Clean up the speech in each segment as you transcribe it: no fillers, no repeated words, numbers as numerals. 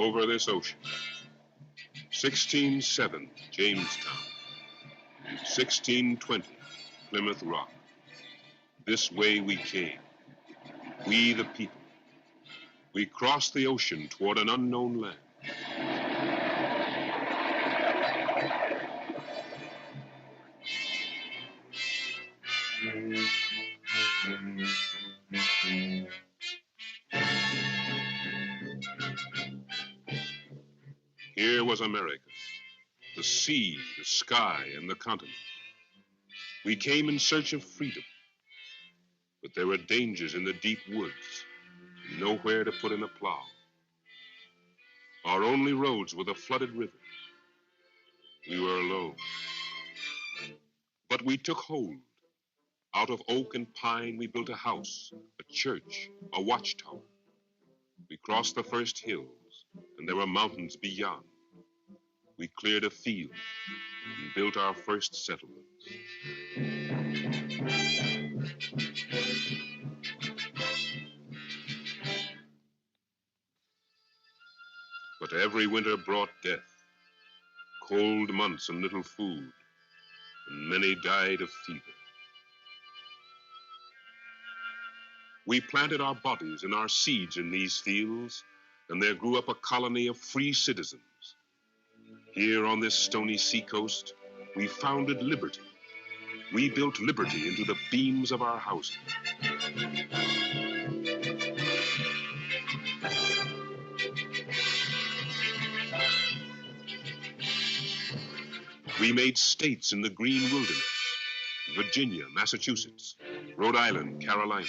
Over this ocean. 1607, Jamestown. 1620, Plymouth Rock. This way we came. We the people. We crossed the ocean toward an unknown land. Here was America, the sea, the sky, and the continent. We came in search of freedom, but there were dangers in the deep woods, and nowhere to put in a plow. Our only roads were the flooded rivers. We were alone. But we took hold. Out of oak and pine, we built a house, a church, a watchtower. We crossed the first hills, and there were mountains beyond. We cleared a field and built our first settlements. But every winter brought death, cold months and little food, and many died of fever. We planted our bodies and our seeds in these fields, and there grew up a colony of free citizens. Here on this stony seacoast, we founded liberty. We built liberty into the beams of our houses. We made states in the green wilderness, Virginia, Massachusetts, Rhode Island, Carolina.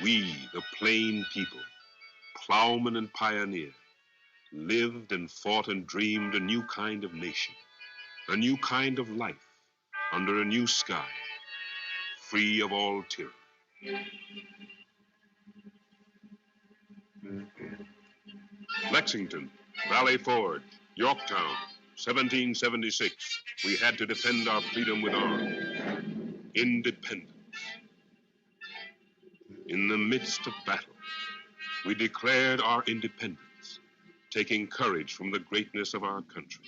We, the plain people, plowmen and pioneer, lived and fought and dreamed a new kind of nation, a new kind of life, under a new sky, free of all tyranny. Lexington, Valley Forge, Yorktown, 1776. We had to defend our freedom with arms. Independence. In the midst of battle, we declared our independence, taking courage from the greatness of our country.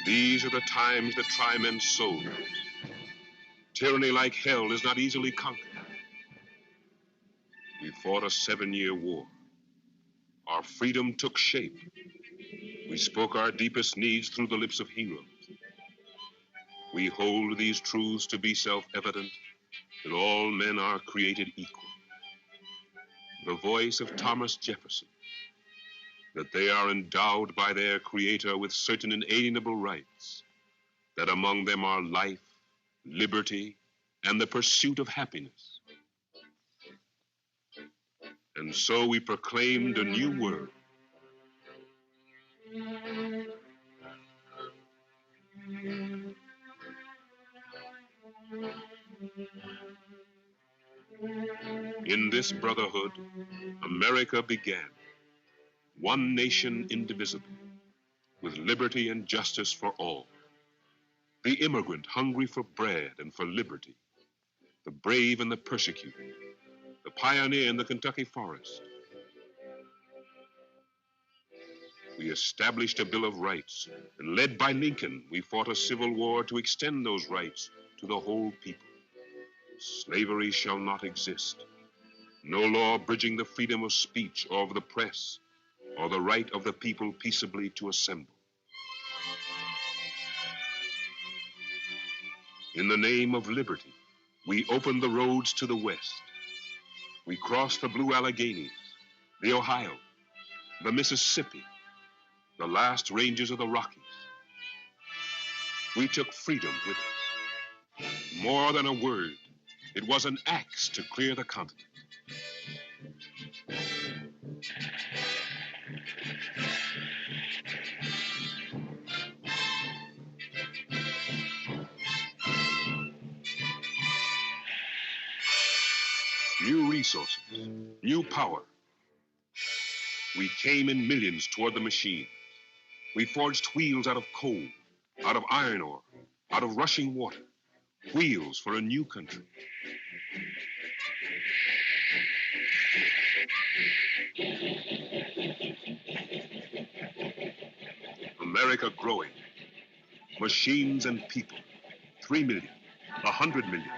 These are the times that try men's souls. Tyranny like hell is not easily conquered. We fought a 7-year war. Our freedom took shape. We spoke our deepest needs through the lips of heroes. We hold these truths to be self-evident, that all men are created equal. The voice of Thomas Jefferson, that they are endowed by their Creator with certain inalienable rights, that among them are life, liberty, and the pursuit of happiness. And so we proclaimed a new world. In this brotherhood, America began, one nation indivisible, with liberty and justice for all. The immigrant hungry for bread and for liberty, the brave and the persecuted, the pioneer in the Kentucky forest. We established a Bill of Rights, and led by Lincoln, we fought a civil war to extend those rights to the whole people. Slavery shall not exist. No law bridging the freedom of speech or of the press, or the right of the people peaceably to assemble. In the name of liberty, we opened the roads to the West. We crossed the Blue Alleghanies, the Ohio, the Mississippi, the last ranges of the Rockies. We took freedom with us. More than a word, it was an axe to clear the continent. New resources, new power. We came in millions toward the machine. We forged wheels out of coal, out of iron ore, out of rushing water. Wheels for a new country. America growing. Machines and people. 3 million, 100 million,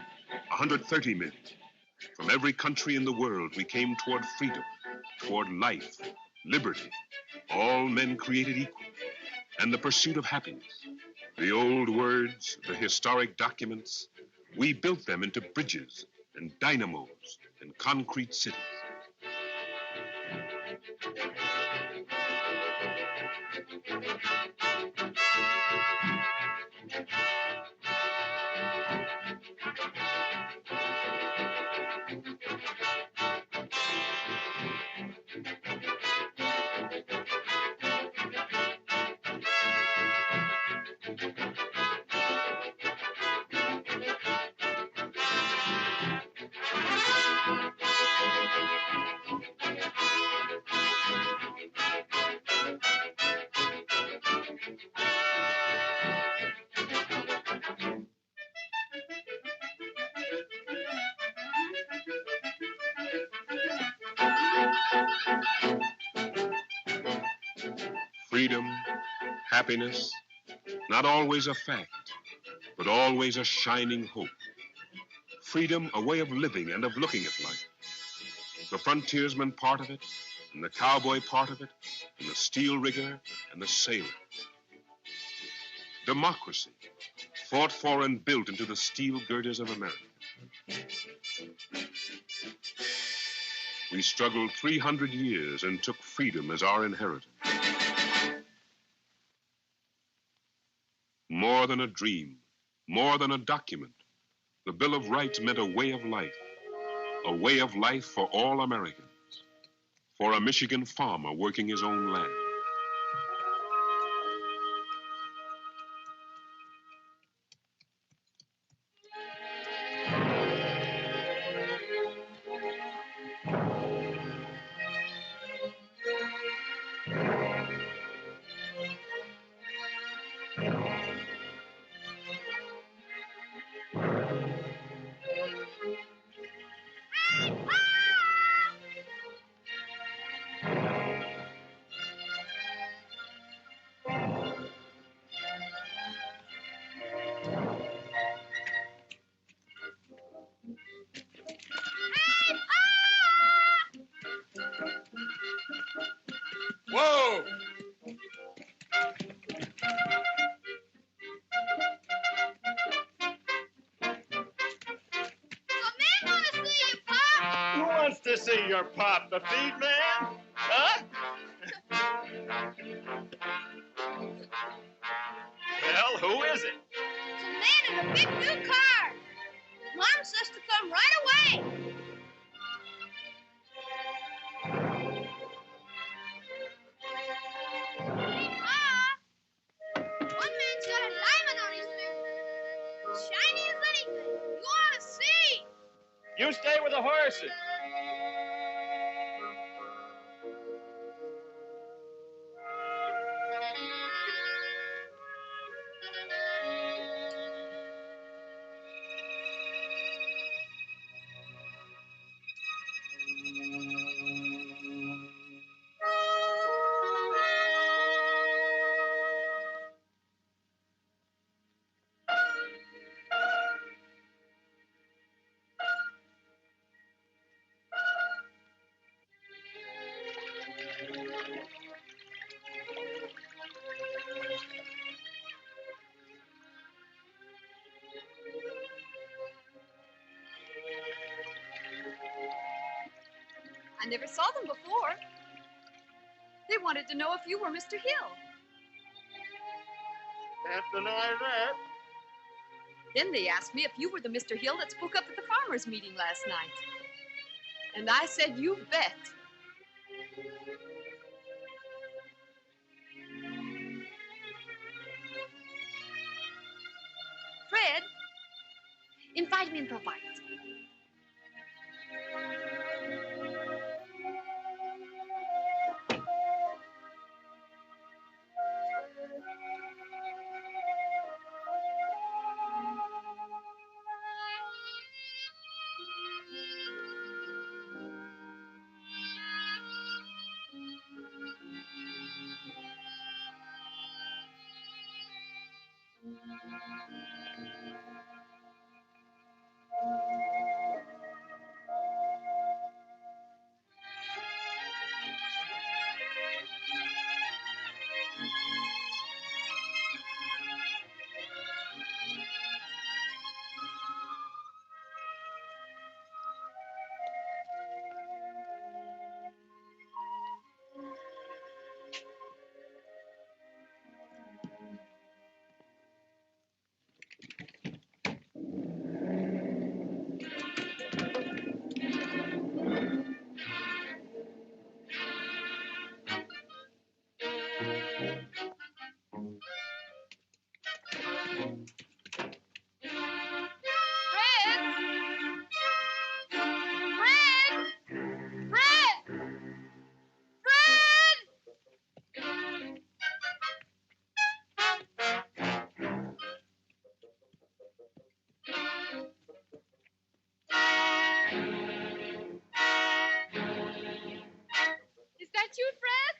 130 million. From every country in the world, we came toward freedom, toward life, liberty, all men created equal, and the pursuit of happiness. The old words, the historic documents, we built them into bridges and dynamos and concrete cities. Freedom, happiness, not always a fact, but always a shining hope. Freedom, a way of living and of looking at life. The frontiersman part of it, and the cowboy part of it, and the steel rigger and the sailor. Democracy, fought for and built into the steel girders of America. We struggled 300 years and took freedom as our inheritance. More than a dream, more than a document, the Bill of Rights meant a way of life for all Americans, for a Michigan farmer working his own land. Whoa! Who wants to see your pop? The feed man? Huh? Well, who is it? man in a big new car. Mom says to come right away. Ma, one man's got a diamond on his finger. Shiny as anything. You ought to see. You stay with the horses. I never saw them before. They wanted to know if you were Mr. Hill. Can't deny that. Then they asked me if you were the Mr. Hill that spoke up at the farmers' meeting last night. And I said, you bet. Fred, invite me in for a bite. Is that you, Fred?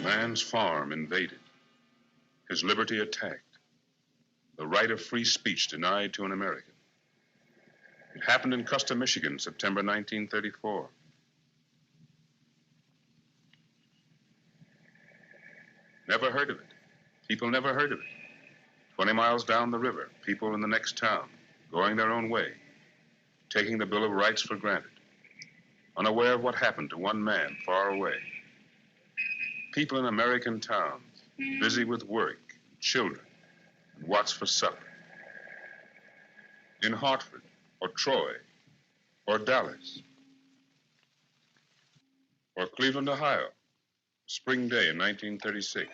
Man's farm invaded, his liberty attacked, the right of free speech denied to an American. It happened in Custer, Michigan, September 1934. Never heard of it. People never heard of it. 20 miles down the river, people in the next town, going their own way, taking the Bill of Rights for granted, unaware of what happened to one man far away. People in American towns, busy with work, children, and what's for supper. In Hartford, or Troy, or Dallas, or Cleveland, Ohio, spring day in 1936.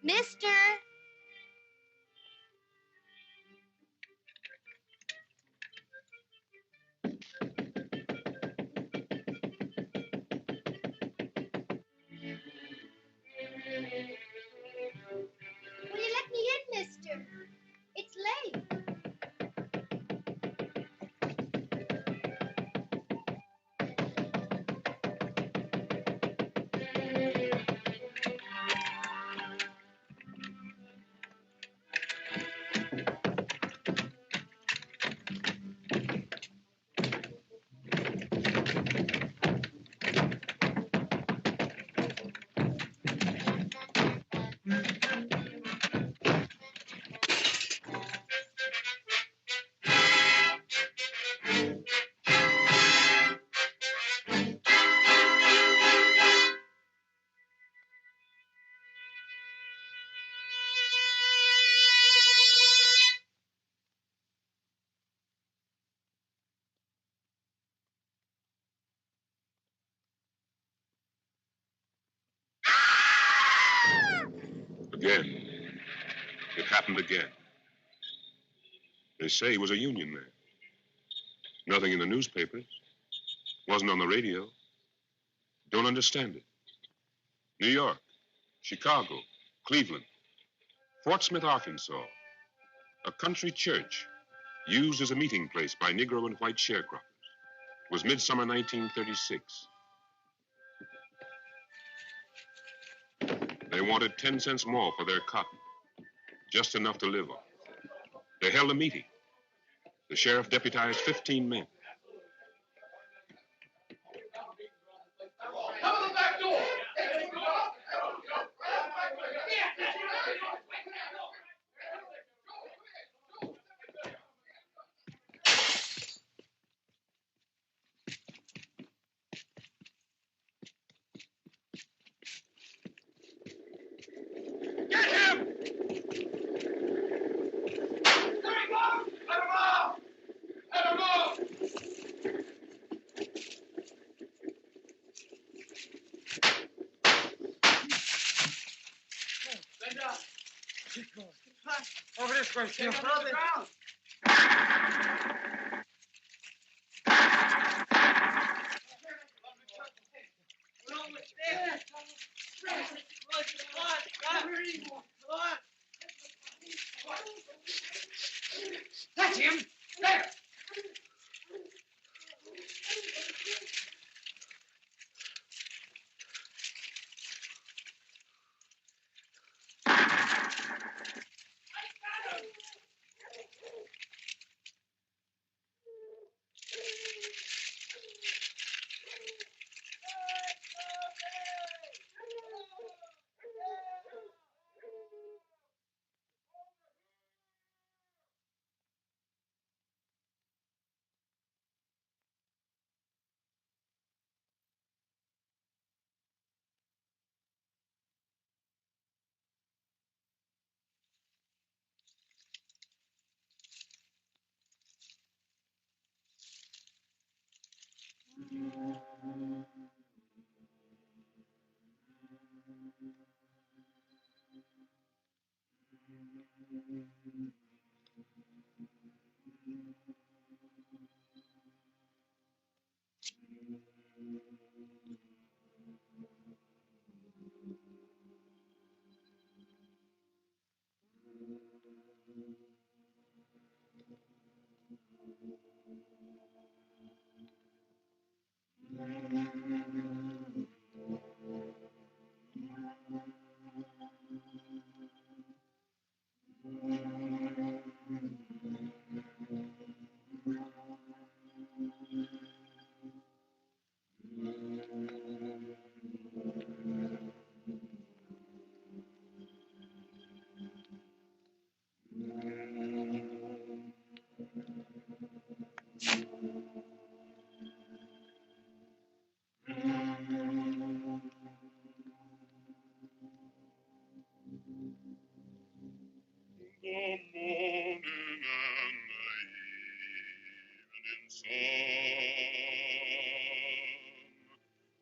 Mister. Will you let me in, mister? It's late. Again. It happened again. They say it was a union there. Nothing in the newspapers. Wasn't on the radio. Don't understand it. New York, Chicago, Cleveland, Fort Smith, Arkansas. A country church used as a meeting place by Negro and white sharecroppers. It was midsummer 1936. They wanted 10 cents more for their cotton, just enough to live on. They held a meeting. The sheriff deputized 15 men. Come to the back door. Get him! Let him off! Let him off! Let him off! Stand up. Over this way, Jim. That's him. There.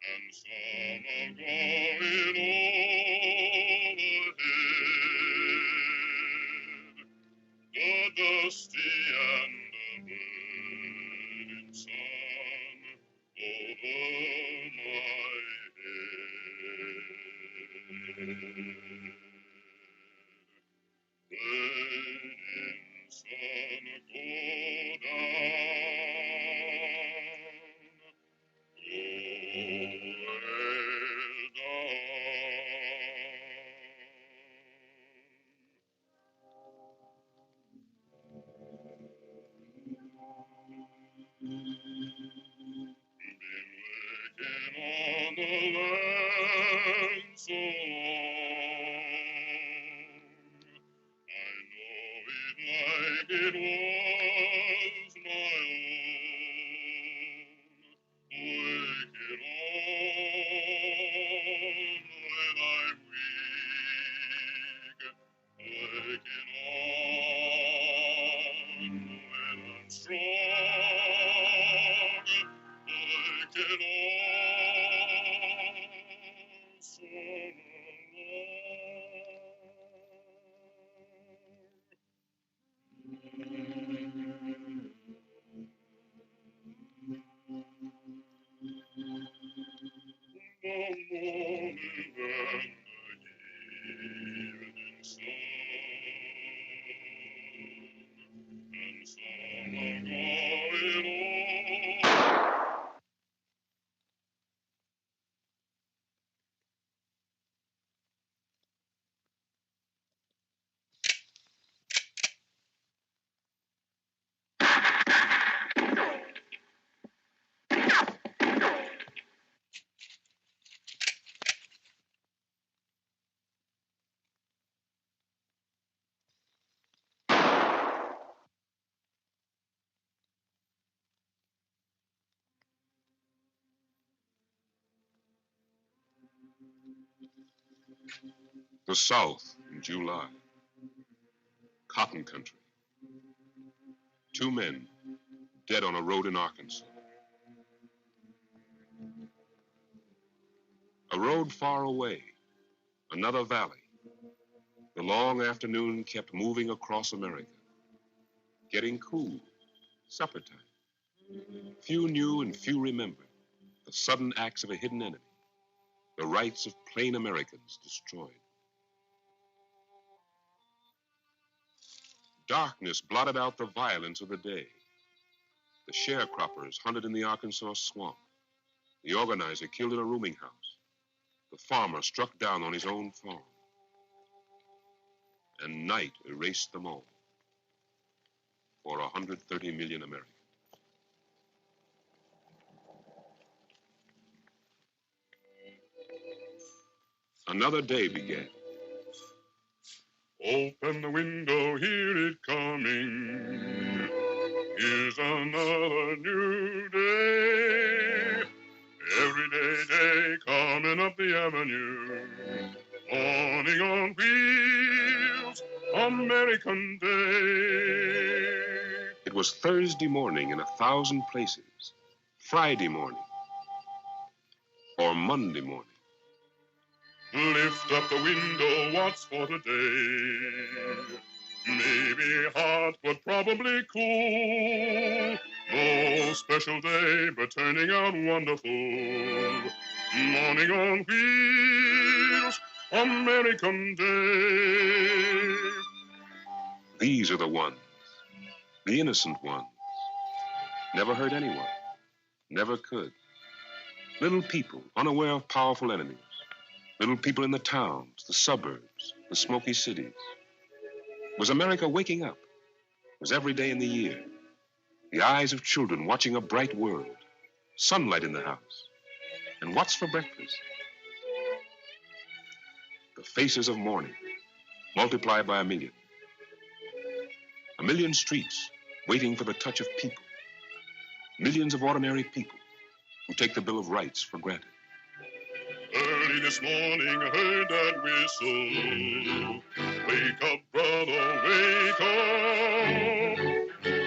and some are going overhead. The dusty and the burning sun over my head. Burning sun, go down. Been working on the land so long, I know it like it was my own. Work it on when I'm weak. Work it on when I'm strong. Work it on so the morning and the evening sun, and some are going on. The South in July. Cotton country. 2 men dead on a road in Arkansas. A road far away, another valley. The long afternoon kept moving across America. Getting cool, supper time. Few knew and few remembered the sudden acts of a hidden enemy, the rights of plain Americans destroyed. Darkness blotted out the violence of the day. The sharecroppers hunted in the Arkansas swamp. The organizer killed in a rooming house. The farmer struck down on his own farm. And night erased them all for 130 million Americans. Another day began. Open the window, hear it coming. Here's another new day. Every day coming up the avenue. Morning on wheels, American day. It was Thursday morning in 1,000 places. Friday morning. Or Monday morning. Lift up the window, what's for today? Maybe hot, but probably cool. No special day, but turning out wonderful. Morning on wheels, American day. These are the ones, the innocent ones. Never hurt anyone, never could. Little people, unaware of powerful enemies. Little people in the towns, the suburbs, the smoky cities. Was America waking up? Was every day in the year? The eyes of children watching a bright world. Sunlight in the house. And what's for breakfast? The faces of morning, multiplied by 1,000,000. 1,000,000 streets waiting for the touch of people. Millions of ordinary people who take the Bill of Rights for granted. Early this morning I heard that whistle. Wake up, brother, wake up.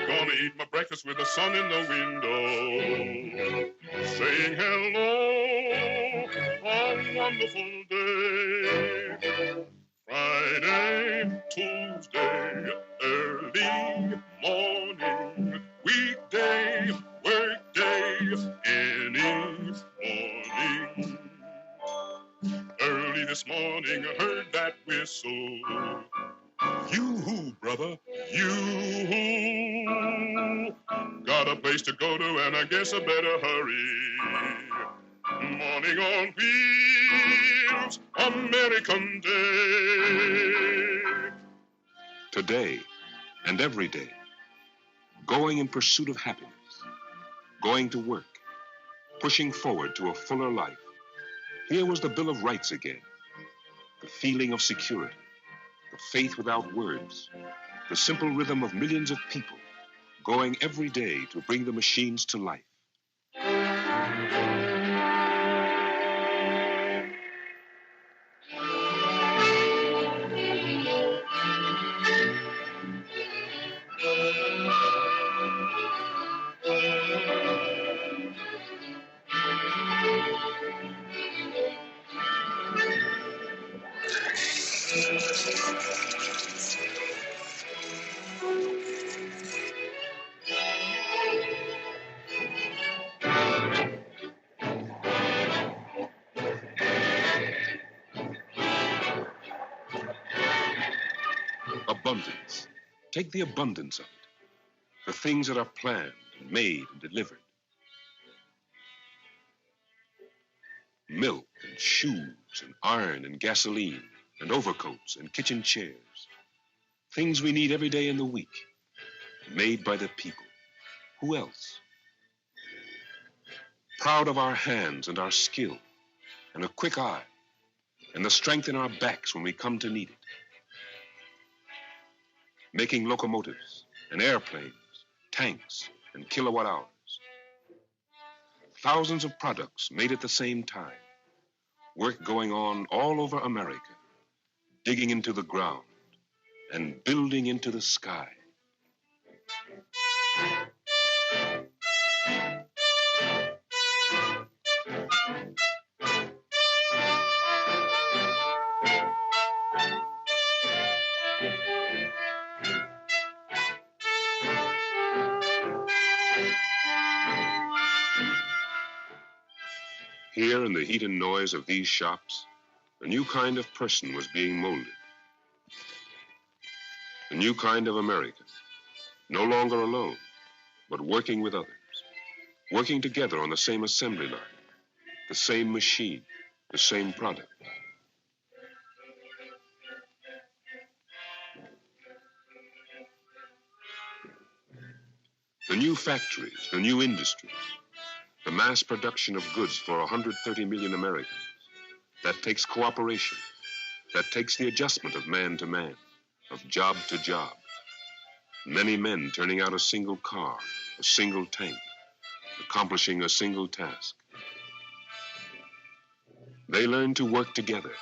Gonna ate my breakfast with the sun in the window, saying hello, a wonderful day. Friday, Tuesday, early morning, weekday, workday, any morning. Early this morning, I heard that whistle. You-hoo, brother, you-hoo. Got a place to go to, and I guess I better hurry. Morning on wheels, American day. Today and every day, going in pursuit of happiness, going to work, pushing forward to a fuller life. Here was the Bill of Rights again. The feeling of security, the faith without words, the simple rhythm of millions of people going every day to bring the machines to life. Abundance. Take the abundance of it. The things that are planned and made and delivered. Milk and shoes and iron and gasoline and overcoats and kitchen chairs. Things we need every day in the week. Made by the people. Who else? Proud of our hands and our skill and a quick eye and the strength in our backs when we come to need it. Making locomotives and airplanes, tanks and kilowatt hours. Thousands of products made at the same time. Work going on all over America, digging into the ground and building into the sky. Here in the heat and noise of these shops, a new kind of person was being molded. A new kind of American, no longer alone, but working with others, working together on the same assembly line, the same machine, the same product. The new factories, the new industries, the mass production of goods for 130 million Americans. That takes cooperation. That takes the adjustment of man to man, of job to job. Many men turning out a single car, a single tank, accomplishing a single task. They learned to work together,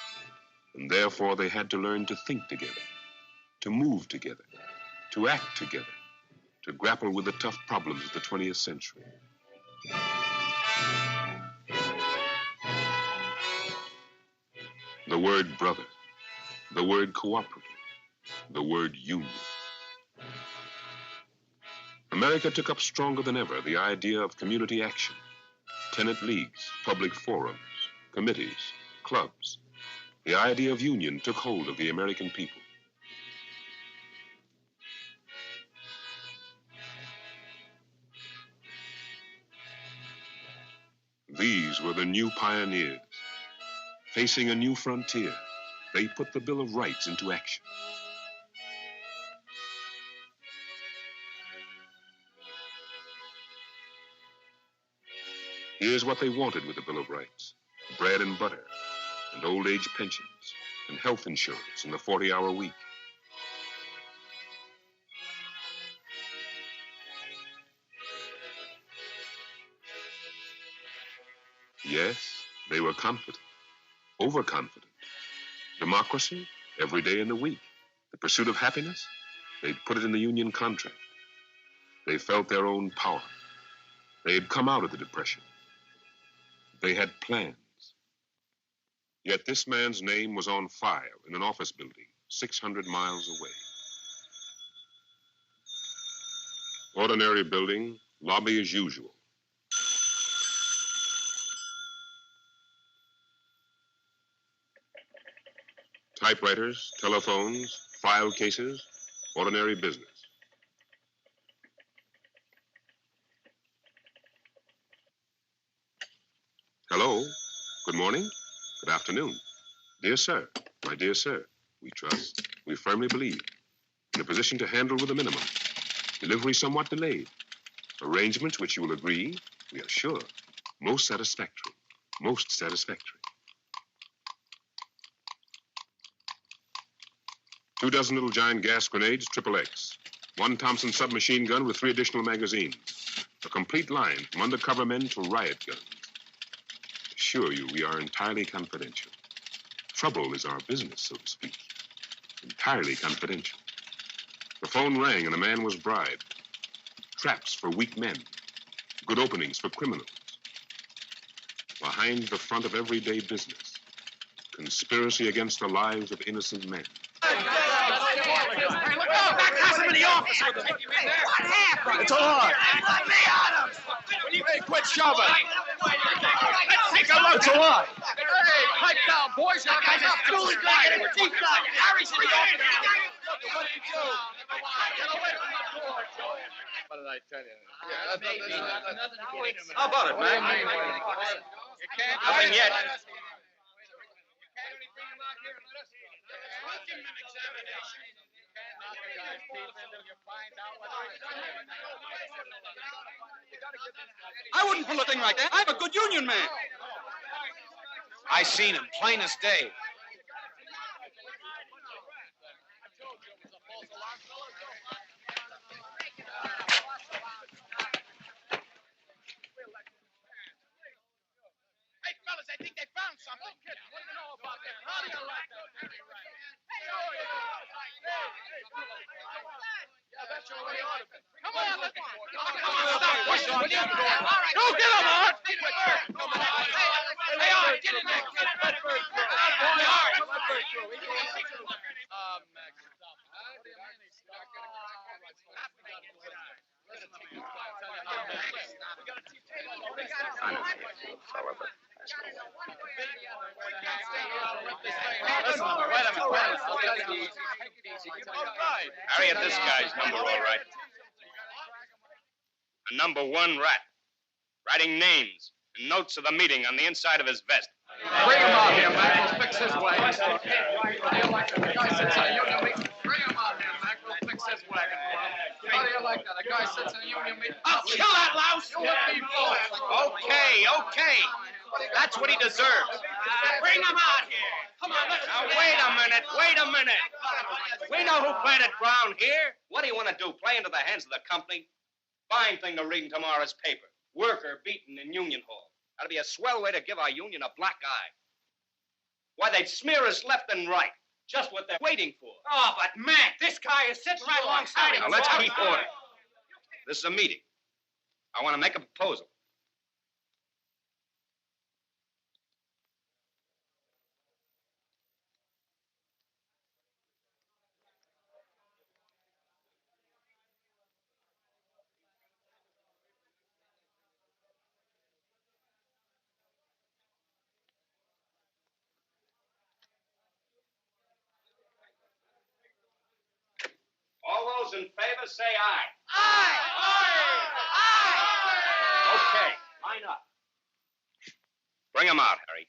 and therefore they had to learn to think together, to move together, to act together, to grapple with the tough problems of the 20th century. The word brother, the word cooperative, the word union. America took up stronger than ever the idea of community action, tenant leagues, public forums, committees, clubs. The idea of union took hold of the American people. These were the new pioneers. Facing a new frontier, they put the Bill of Rights into action. Here's what they wanted with the Bill of Rights: bread and butter, and old age pensions, and health insurance, and the 40-hour week. Yes, they were confident, overconfident. Democracy, every day in the week. The pursuit of happiness, they'd put it in the union contract. They felt their own power. They had come out of the Depression. They had plans. Yet this man's name was on file in an office building 600 miles away. Ordinary building, lobby as usual. Typewriters, telephones, file cases, ordinary business. Hello, good morning, good afternoon. Dear sir, my dear sir, we trust, we firmly believe, in a position to handle with a minimum. Delivery somewhat delayed. Arrangements which you will agree, we are sure, most satisfactory, most satisfactory. 2 dozen little giant gas grenades, XXX. 1 Thompson submachine gun with 3 additional magazines. A complete line from undercover men to riot guns. Assure you, we are entirely confidential. Trouble is our business, so to speak. Entirely confidential. The phone rang and a man was bribed. Traps for weak men. Good openings for criminals. Behind the front of everyday business. Conspiracy against the lives of innocent men. What happened? It's a lie. Let me at him! Hey, quit shoving. Let's take a look. It's a lie. Hey, pipe down, boys. That guy's a fool. He's got to get a deep down. Harry's for you. What did he do? Get away from the door, Joey. What did I tell you? How about it, man? You can't. Nothing yet. I wouldn't pull a thing like that. I'm a good union man. I seen him, plain as day. Hey, fellas, I think they found something. What do you know about that? How do you like that? Yeah, that's your way out of it. Come on, let's go. Stop pushing. All right. Go get him, Art. Come on. Hey, Art, get in there. Get in there. Boy, Art. Max, stop. Harriet, this guy's number, all right. A number 1 rat. Writing names and notes of the meeting on the inside of his vest. Bring him out here, Mac. We'll fix his wagon. How do you like that? The guy sits in a union meeting. Bring him out here, Mac. We'll fix his wagon for him. How do you like that? A guy sits in a union meeting. I'll kill that louse. You would be both. Okay. That's what he deserves. Bring him out here. Come on, let's Now, wait a minute. We know who planted Brown here. What do you want to do, play into the hands of the company? Fine thing to read in tomorrow's paper. Worker beaten in Union Hall. That'd be a swell way to give our union a black eye. Why, they'd smear us left and right. Just what they're waiting for. Oh, but Mac, this guy is sitting right alongside him. Now, let's keep order. This is a meeting. I want to make a proposal. All those in favor say aye. Okay, line up. Bring him out, Harry.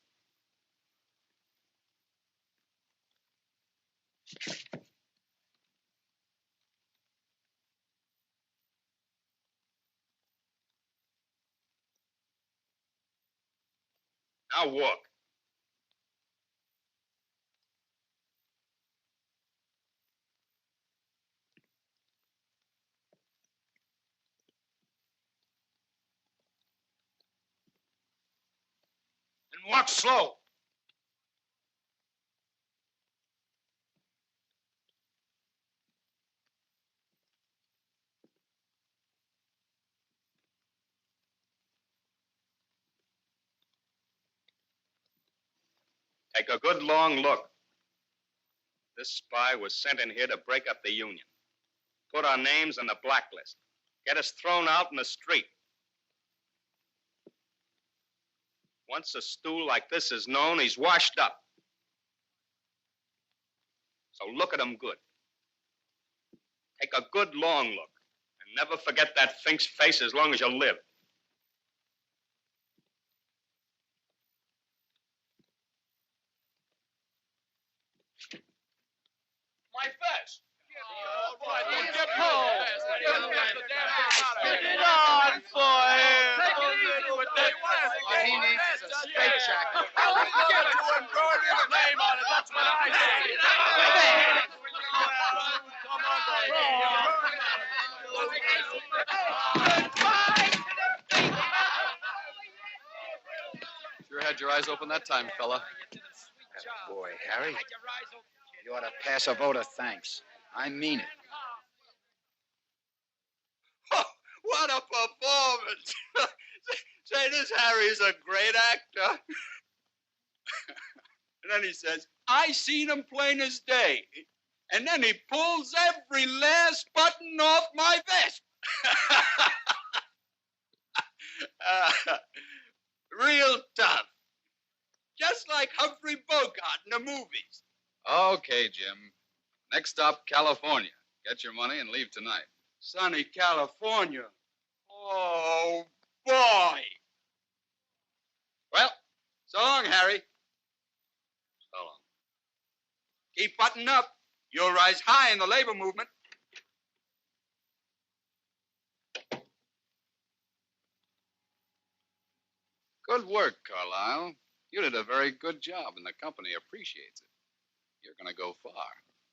Now walk. And walk slow. Take a good long look. This spy was sent in here to break up the Union. Put our names on the blacklist. Get us thrown out in the street. Once a stool like this is known, he's washed up. So look at him good. Take a good long look. And never forget that Fink's face as long as you live. My vest. Get it on for him. Take it easy with that. What he needs is a straight jacket. Give it to him, burn his name on it. That's what I say. Sure had your eyes open that time, fella. Boy, Harry, you ought to pass a vote of thanks. I mean it. What a performance! Say, this Harry's a great actor. And then he says, I seen him plain as day. And then he pulls every last button off my vest. Real tough. Just like Humphrey Bogart in the movies. Okay, Jim. Next stop, California. Get your money and leave tonight. Sunny California. Oh, boy. Well, so long, Harry. So long. Keep buttoned up. You'll rise high in the labor movement. Good work, Carlisle. You did a very good job, and the company appreciates it. You're going to go far.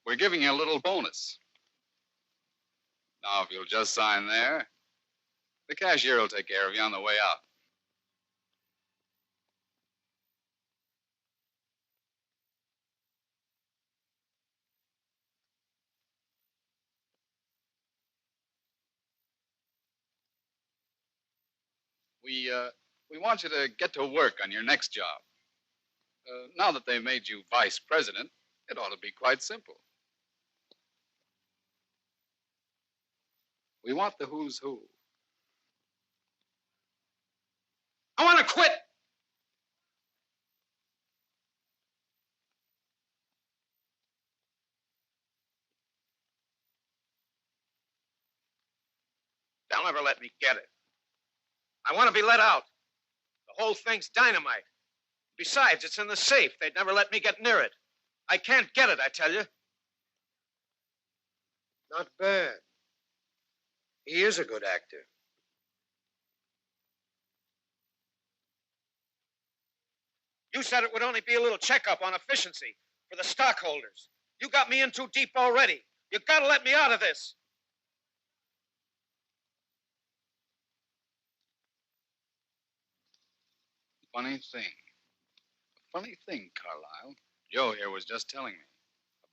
We're giving you a little bonus. Now, if you'll just sign there, the cashier will take care of you on the way out. We want you to get to work on your next job. Now that they've made you vice president, it ought to be quite simple. We want the who's who. I want to quit. They'll never let me get it. I want to be let out. The whole thing's dynamite. Besides, it's in the safe. They'd never let me get near it. I can't get it, I tell you. Not bad. He is a good actor. You said it would only be a little checkup on efficiency for the stockholders. You got me in too deep already. You gotta let me out of this. Funny thing, Carlisle. Joe here was just telling me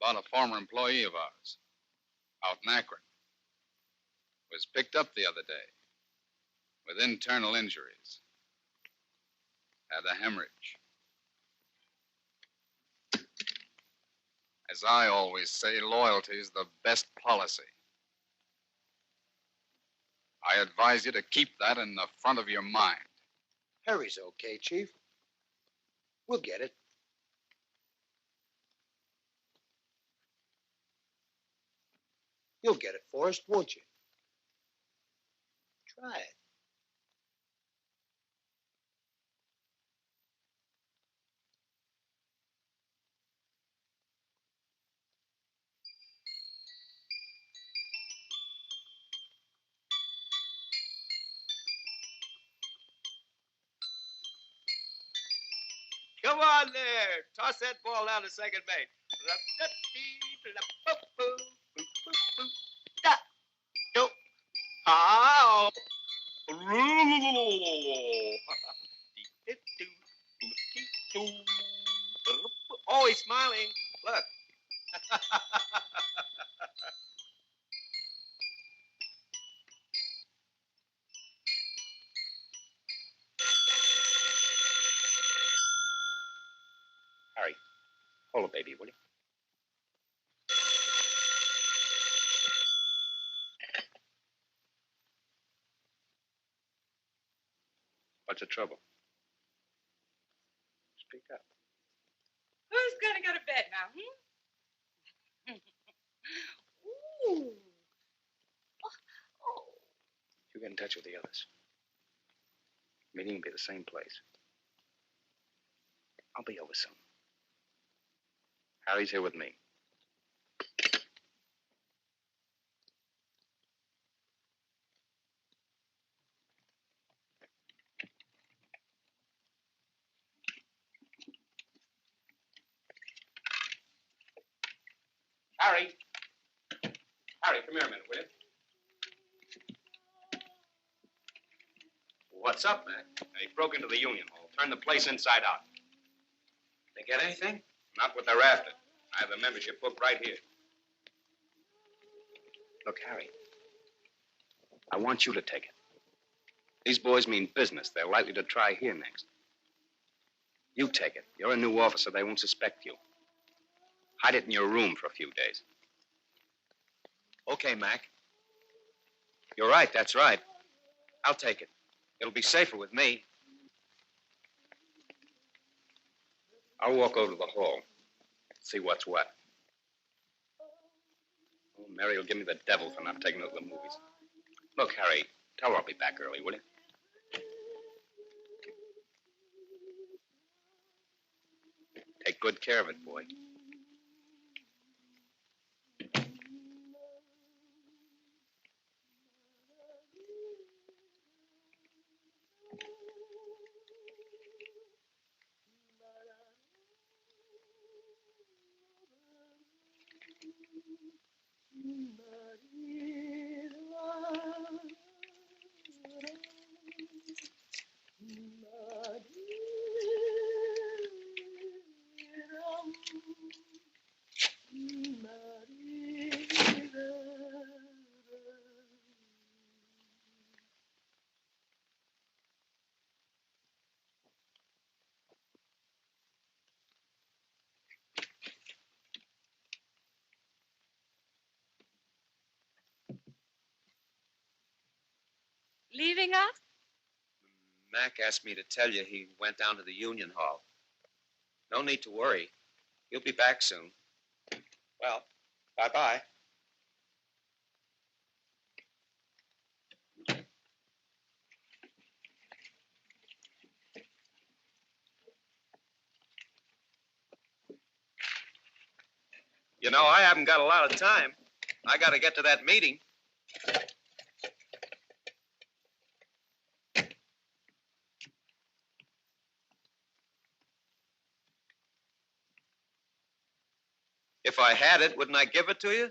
about a former employee of ours out in Akron. Was picked up the other day with internal injuries. Had a hemorrhage. As I always say, loyalty is the best policy. I advise you to keep that in the front of your mind. Harry's okay, Chief. We'll get it. You'll get it, Forrest, won't you? Try it. Come on there. Toss that ball down to second base. Ow. Oh, he's smiling. Look. Harry, Hold it, baby, will you? What's the trouble? Speak up. Who's gonna go to bed now, Ooh. Oh. You get in touch with the others. Meeting will be the same place. I'll be over soon. Harry's here with me. Harry! Harry, come here a minute, will you? What's up, Mac? They broke into the Union Hall, turned the place inside out. They get anything? Not what they're after. I have the membership book right here. Look, Harry, I want you to take it. These boys mean business. They're likely to try here next. You take it. You're a new officer. They won't suspect you. Hide it in your room for a few days. Okay, Mac. You're right. That's right. I'll take it. It'll be safer with me. I'll walk over to the hall. See what's what. Oh, Mary will give me the devil for not taking her to the movies. Look, Harry, tell her I'll be back early, will you? Take good care of it, boy. Leaving us? Mac asked me to tell you he went down to the Union Hall. No need to worry. He'll be back soon. Well, bye-bye. You know, I haven't got a lot of time. I got to get to that meeting. If I had it, wouldn't I give it to you?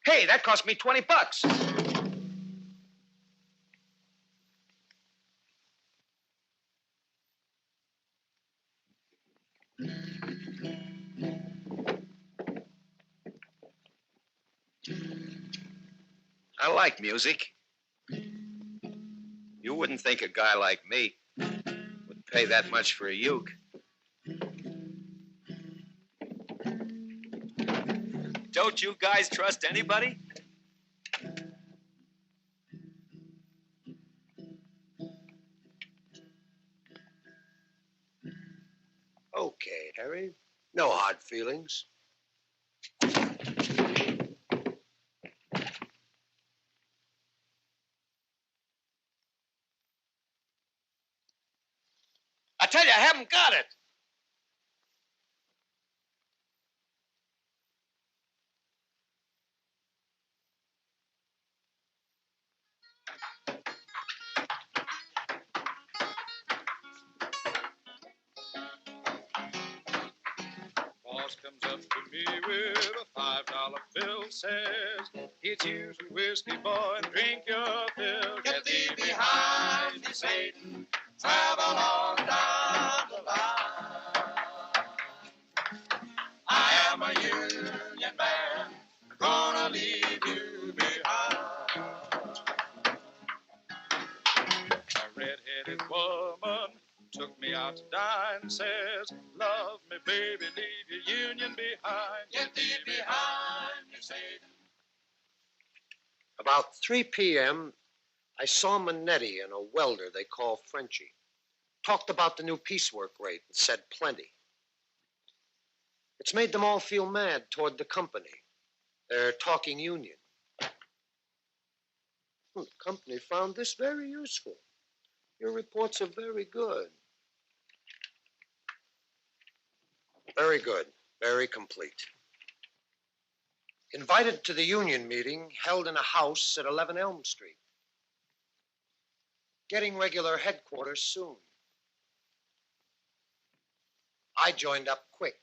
Hey, that cost me $20. I like music. You wouldn't think a guy like me would pay that much for a uke. Don't you guys trust anybody? Okay, Harry. No hard feelings. I tell you, I haven't got it. Boss comes up to me with a $5 bill, says, "It's here's a whiskey, boy, and drink your fill. Get thee behind me, Satan, travel on down the line. I am a union man, going took me out to dine. Says, love me, baby, leave your union behind. Get thee behind me, Satan. About 3 p.m., I saw Manetti and a welder they call Frenchie. Talked about the new piecework rate and said plenty. It's made them all feel mad toward the company. They're talking union. The company found this very useful. Your reports are very good. Very good. Very complete. Invited to the union meeting held in a house at 11 Elm Street. Getting regular headquarters soon. I joined up quick.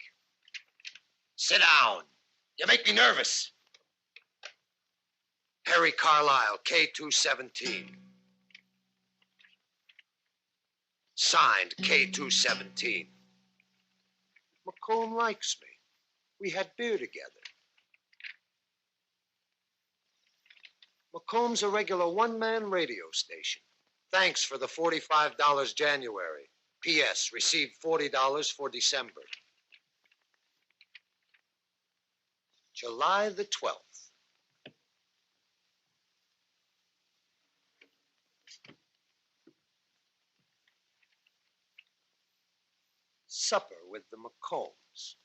Sit down. You make me nervous. Harry Carlisle, K217. Signed, K217. McComb likes me. We had beer together. McComb's a regular one-man radio station. Thanks for the $45 January. P.S. Received $40 for December. July the 12th. Supper with the McCombs.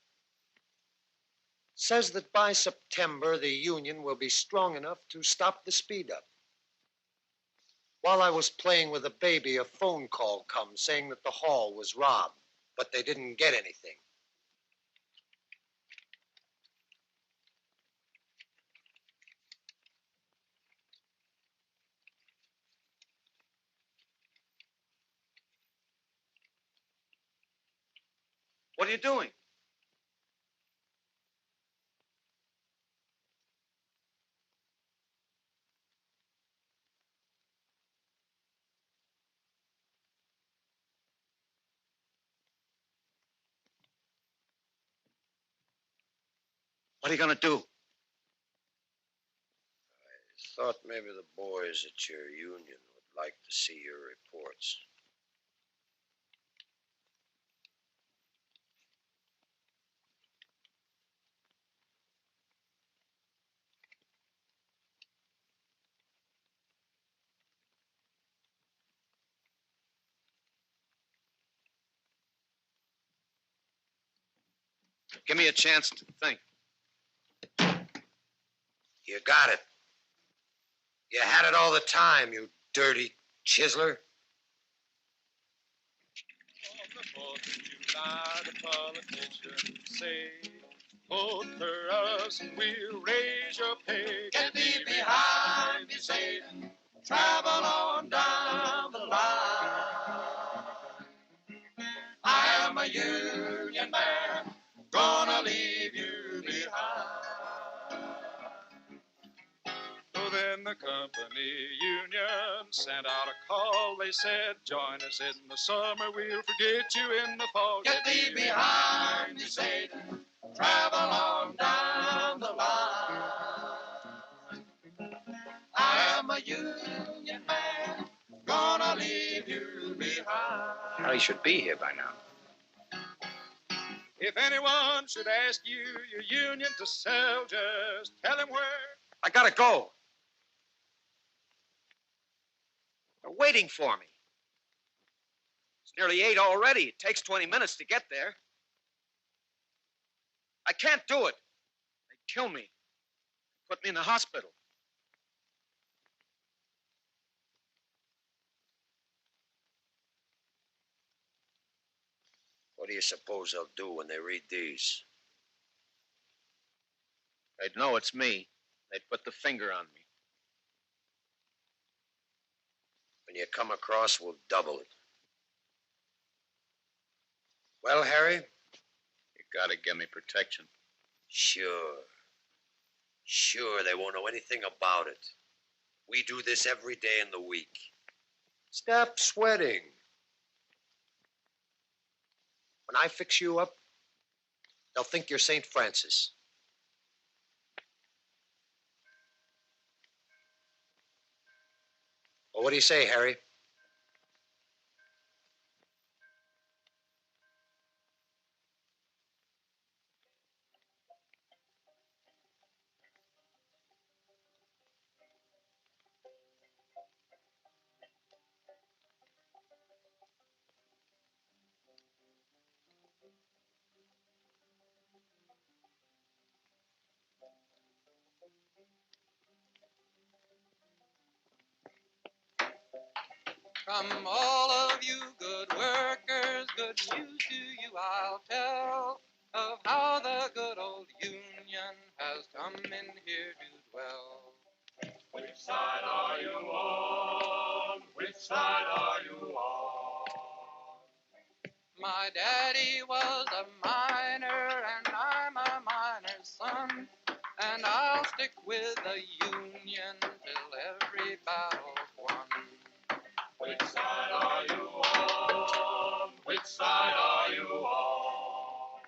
Says that by September, the union will be strong enough to stop the speed up. While I was playing with the baby, a phone call comes saying that the hall was robbed, but they didn't get anything. What are you doing? What are you going to do? I thought maybe the boys at your union would like to see your reports. Give me a chance to think. You got it. You had it all the time, you dirty chiseler. On the 4th of July, the politicians say, vote for us and we'll raise your pay. Get thee behind me, Satan. Travel on down the line. I am a union man, gonna leave you behind. So then the company union sent out a call. They said, join us in the summer, we'll forget you in the fall. Get thee behind me, Satan. Travel on down the line. I am a union man, gonna leave you behind. Harry should be here by now. If anyone should ask you your union to sell, just tell him where. I gotta go. They're waiting for me. It's nearly 8 already. It takes 20 minutes to get there. I can't do it. They'd kill me. Put me in the hospital. What do you suppose they'll do when they read these? They'd know it's me. They'd put the finger on me. When you come across, we'll double it. Well, Harry? You gotta give me protection. Sure. Sure, they won't know anything about it. We do this every day in the week. Stop sweating. When I fix you up, they'll think you're St. Francis. Well, what do you say, Harry? Come, all of you good workers, good news to you I'll tell of how the good old Union has come in here to dwell. Which side are you on? Which side are you on? My daddy was a miner, and I'm a miner's son, and I'll stick with the Union till every battle's won. Which side are you on? Which side are you on?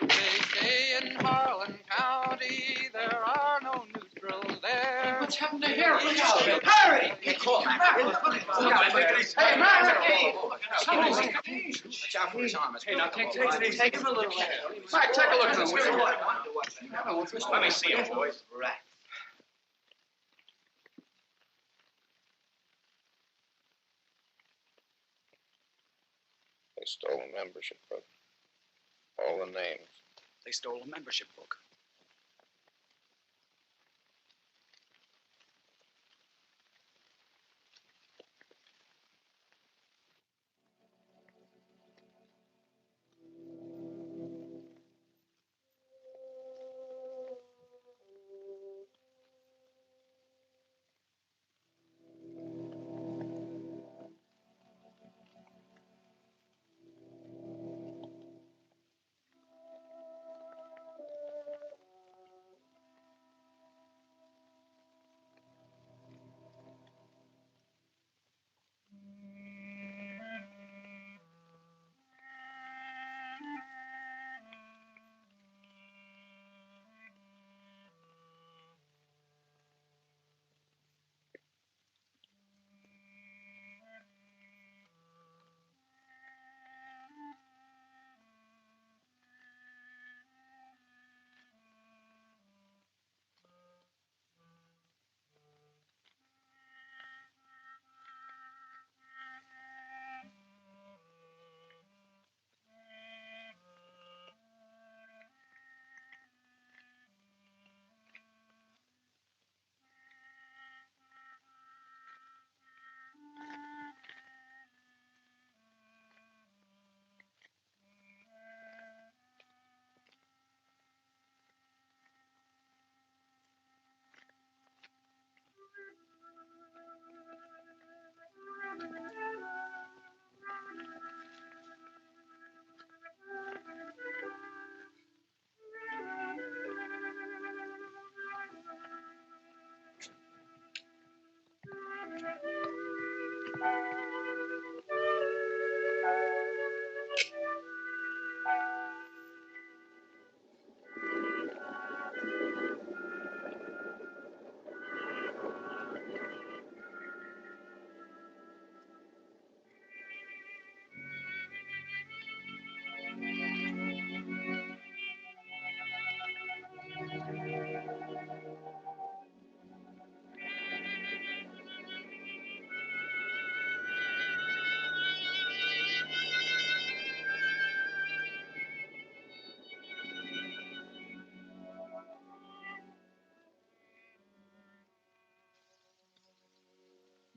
They say in Harlan County there are no neutrals there. What's happened to Harry? Harry! Hey, call Mac. Hey, Mac! Somebody's Watch out for his arm. Hey, now take him a little. Mac, take a look at him. Let me see him, boys. Right. They stole a membership book. All the names. They stole a membership book.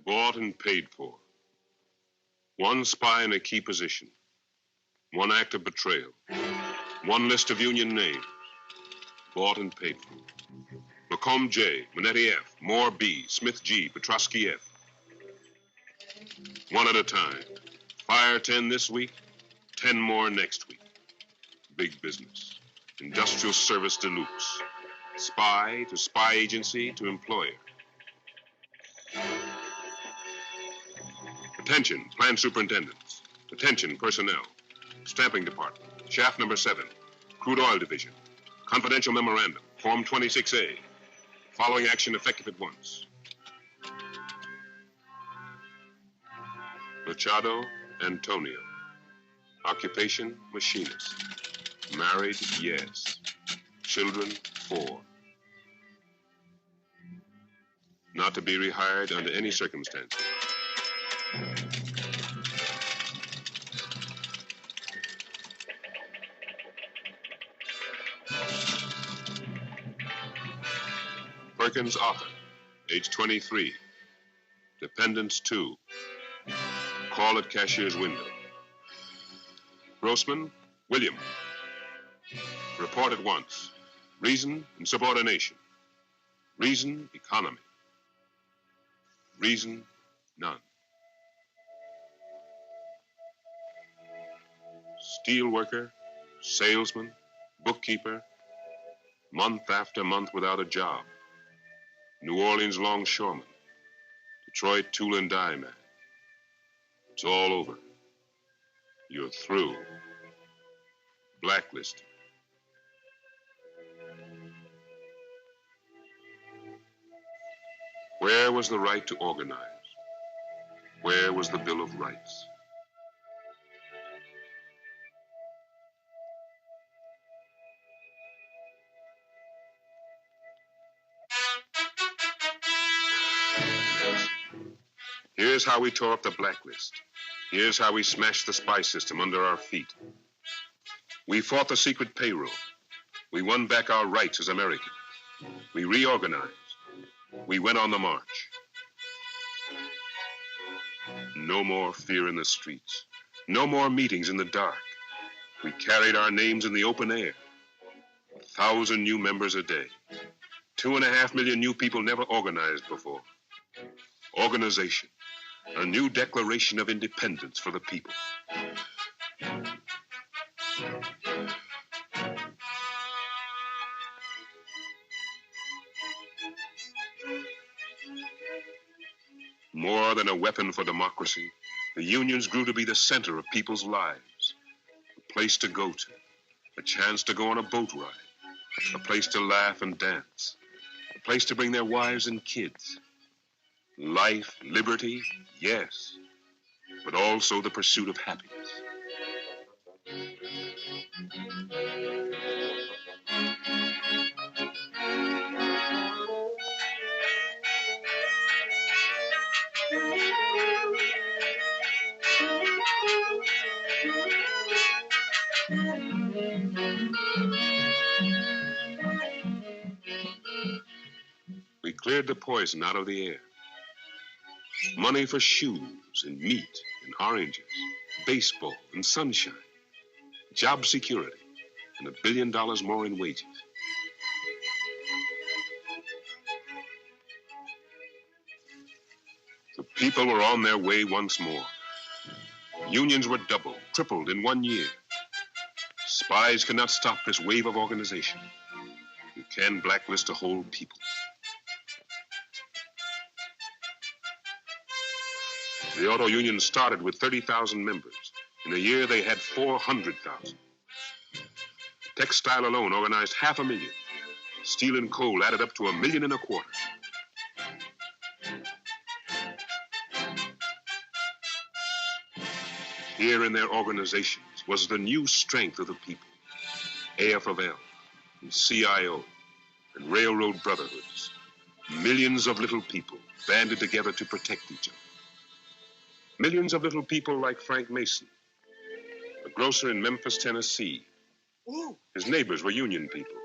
Bought and paid for. One spy in a key position. One act of betrayal. One list of Union names. Bought and paid for. Macomb J., Manetti F., Moore B., Smith G., Petrosky F. One at a time. Fire 10 this week, 10 more next week. Big business. Industrial service deluxe. Spy to spy agency to employer. Attention, plant superintendents. Attention, personnel. Stamping department. Shaft number 7. Crude oil division. Confidential memorandum. Form 26A. Following action effective at once. Machado Antonio. Occupation, machinist. Married, yes. Children, 4. Not to be rehired under any circumstances. Perkins Arthur, age 23. Dependents 2. Call at cashier's window. Grossman, William. Report at once. Reason, insubordination. Reason, economy. Reason, none. Steel worker, salesman, bookkeeper, month after month without a job. New Orleans longshoreman, Detroit tool and die man. It's all over. You're through. Blacklisted. Where was the right to organize? Where was the Bill of Rights? Here's how we tore up the blacklist. Here's how we smashed the spy system under our feet. We fought the secret payroll. We won back our rights as Americans. We reorganized. We went on the march. No more fear in the streets. No more meetings in the dark. We carried our names in the open air. 1,000 new members a day. 2.5 million new people never organized before. Organization. A new declaration of independence for the people. More than a weapon for democracy, the unions grew to be the center of people's lives. A place to go to, a chance to go on a boat ride, a place to laugh and dance, a place to bring their wives and kids. Life, liberty, yes, but also the pursuit of happiness. We cleared the poison out of the air. Money for shoes and meat and oranges, baseball and sunshine, job security, and $1 billion more in wages. The people were on their way once more. Unions were doubled, tripled in 1 year. Spies cannot stop this wave of organization. You can blacklist a whole people. The auto union started with 30,000 members. In a year, they had 400,000. Textile alone organized 500,000. Steel and coal added up to 1.25 million. Here in their organizations was the new strength of the people. AFL and CIO and railroad brotherhoods. Millions of little people banded together to protect each other. Millions of little people like Frank Mason, a grocer in Memphis, Tennessee. His neighbors were union people.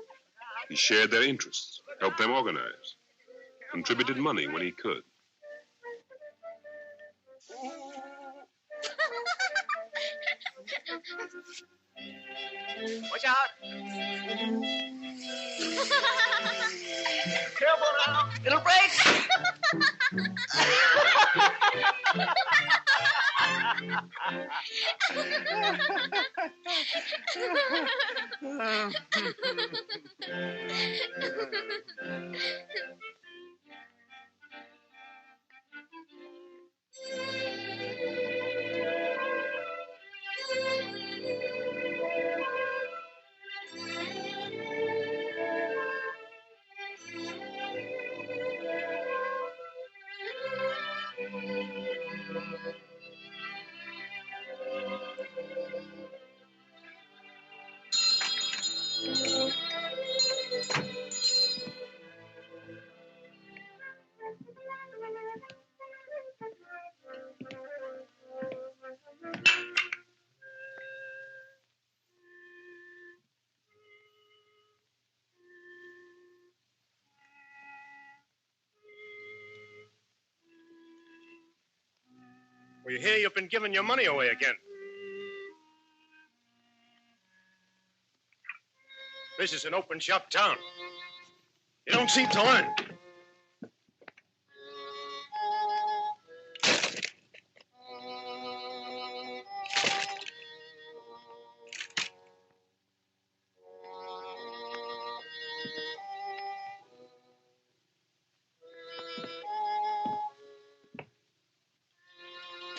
He shared their interests, helped them organize, contributed money when he could. Watch out. Careful now. It'll break. We hear you've been giving your money away again. This is an open shop town. You don't seem to learn.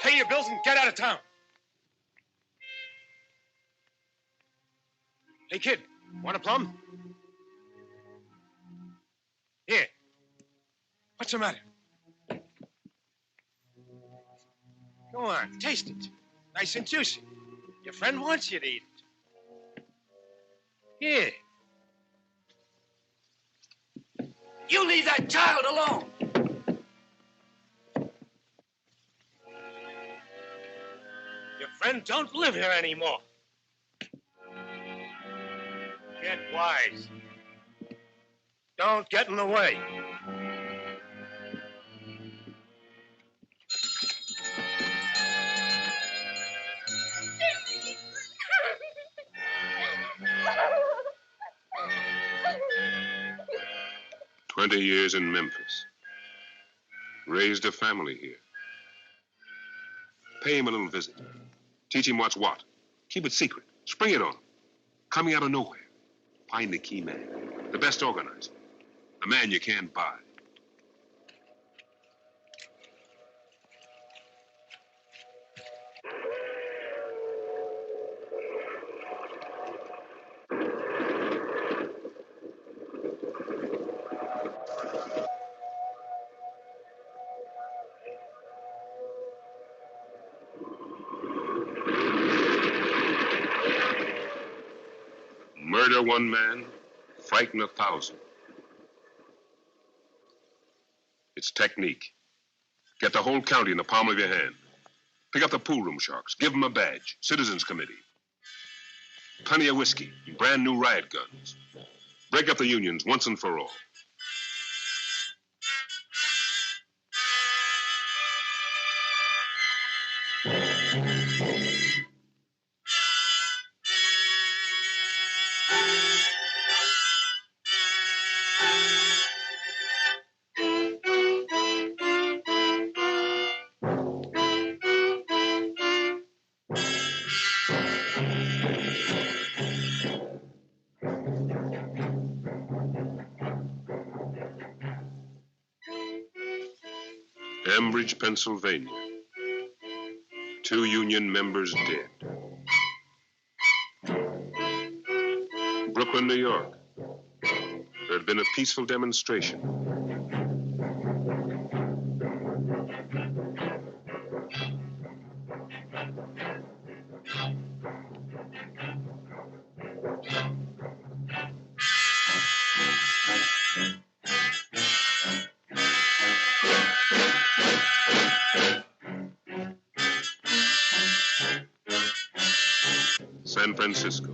Pay your bills and get out of town. Hey, kid, want a plum? Here. What's the matter? Go on, taste it. Nice and juicy. Your friend wants you to eat it. Here. You leave that child alone. Your friend don't live here anymore. Get wise. Don't get in the way. "20 years in Memphis. Raised a family here. Pay him a little visit. Teach him what's what. Keep it secret. Spring it on him. Coming out of nowhere. Find the key man. The best organizer. The man you can't buy. Murder one man, frighten 1,000. It's technique. Get the whole county in the palm of your hand. Pick up the pool room sharks. Give them a badge. Citizens Committee. Plenty of whiskey and brand new riot guns. Break up the unions once and for all. Ambridge, Pennsylvania. 2 union members dead. Brooklyn, New York. There had been a peaceful demonstration. San Francisco.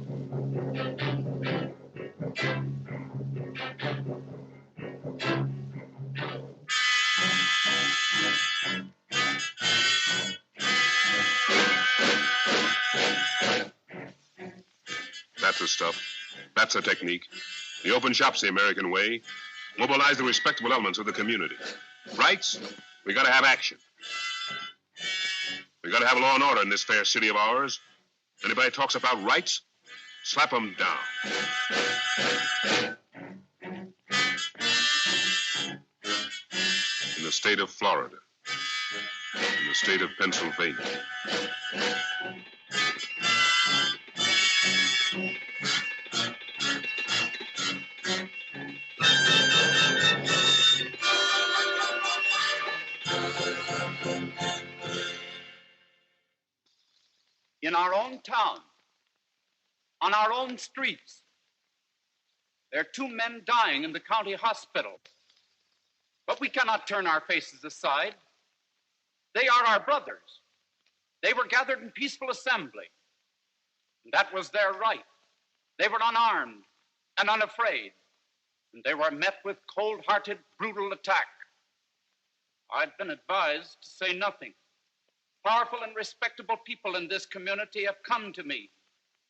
That's the stuff. That's the technique. The open shop's the American way. Mobilize the respectable elements of the community. Rights? We gotta have action. We gotta have law and order in this fair city of ours. Anybody talks about rights, slap them down. In the state of Florida, in the state of Pennsylvania. In our own town, on our own streets, there are 2 men dying in the county hospital. But we cannot turn our faces aside. They are our brothers. They were gathered in peaceful assembly. And that was their right. They were unarmed and unafraid. And they were met with cold-hearted, brutal attack. I'd been advised to say nothing. Powerful and respectable people in this community have come to me,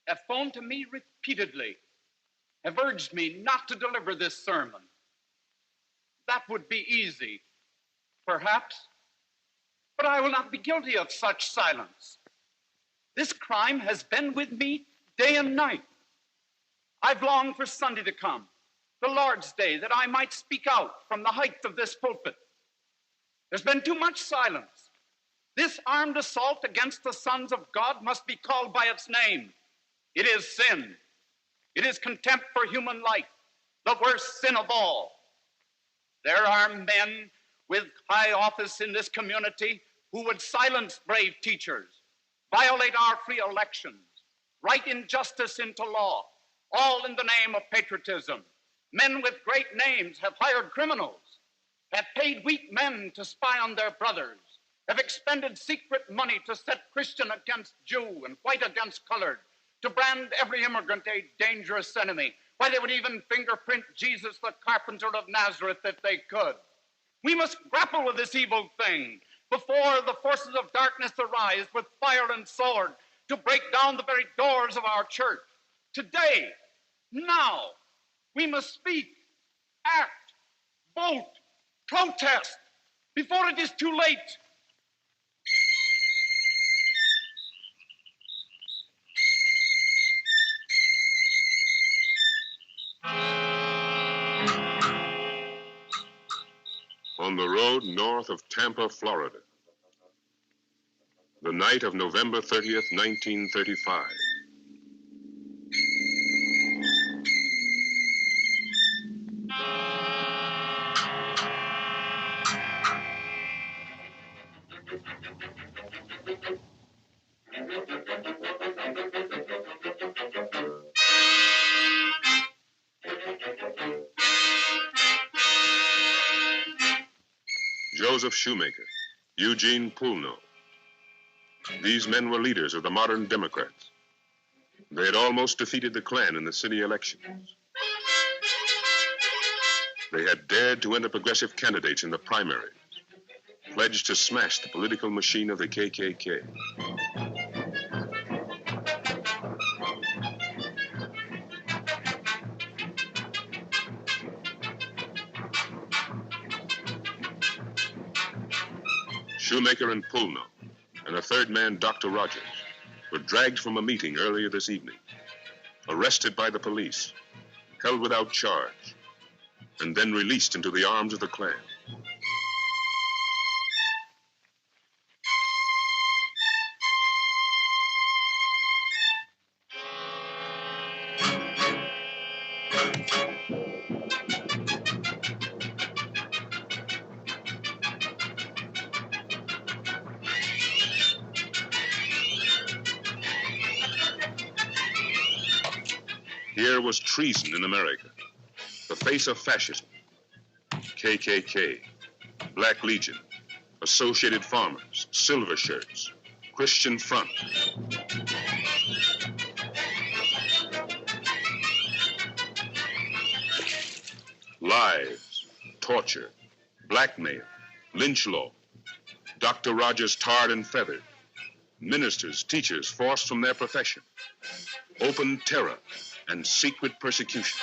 have phoned to me repeatedly, have urged me not to deliver this sermon. That would be easy, perhaps, but I will not be guilty of such silence. This crime has been with me day and night. I've longed for Sunday to come, the Lord's Day, that I might speak out from the height of this pulpit. There's been too much silence. This armed assault against the sons of God must be called by its name. It is sin. It is contempt for human life, the worst sin of all. There are men with high office in this community who would silence brave teachers, violate our free elections, write injustice into law, all in the name of patriotism. Men with great names have hired criminals, have paid weak men to spy on their brothers, have expended secret money to set Christian against Jew and white against colored, to brand every immigrant a dangerous enemy. Why, they would even fingerprint Jesus the carpenter of Nazareth if they could. We must grapple with this evil thing before the forces of darkness arise with fire and sword to break down the very doors of our church. Today, now, we must speak, act, vote, protest before it is too late. On the road north of Tampa, Florida, the night of November 30th, 1935. Joseph Shoemaker, Eugene Poulno. These men were leaders of the modern Democrats. They had almost defeated the Klan in the city elections. They had dared to enter progressive candidates in the primaries, pledged to smash the political machine of the KKK. Shoemaker and Poulno, and a third man, Dr. Rogers, were dragged from a meeting earlier this evening, arrested by the police, held without charge, and then released into the arms of the Klan. Here was treason in America, the face of fascism. KKK, Black Legion, Associated Farmers, Silver Shirts, Christian Front. Lies, torture, blackmail, lynch law, Dr. Rogers tarred and feathered, ministers, teachers forced from their profession, open terror, and secret persecution.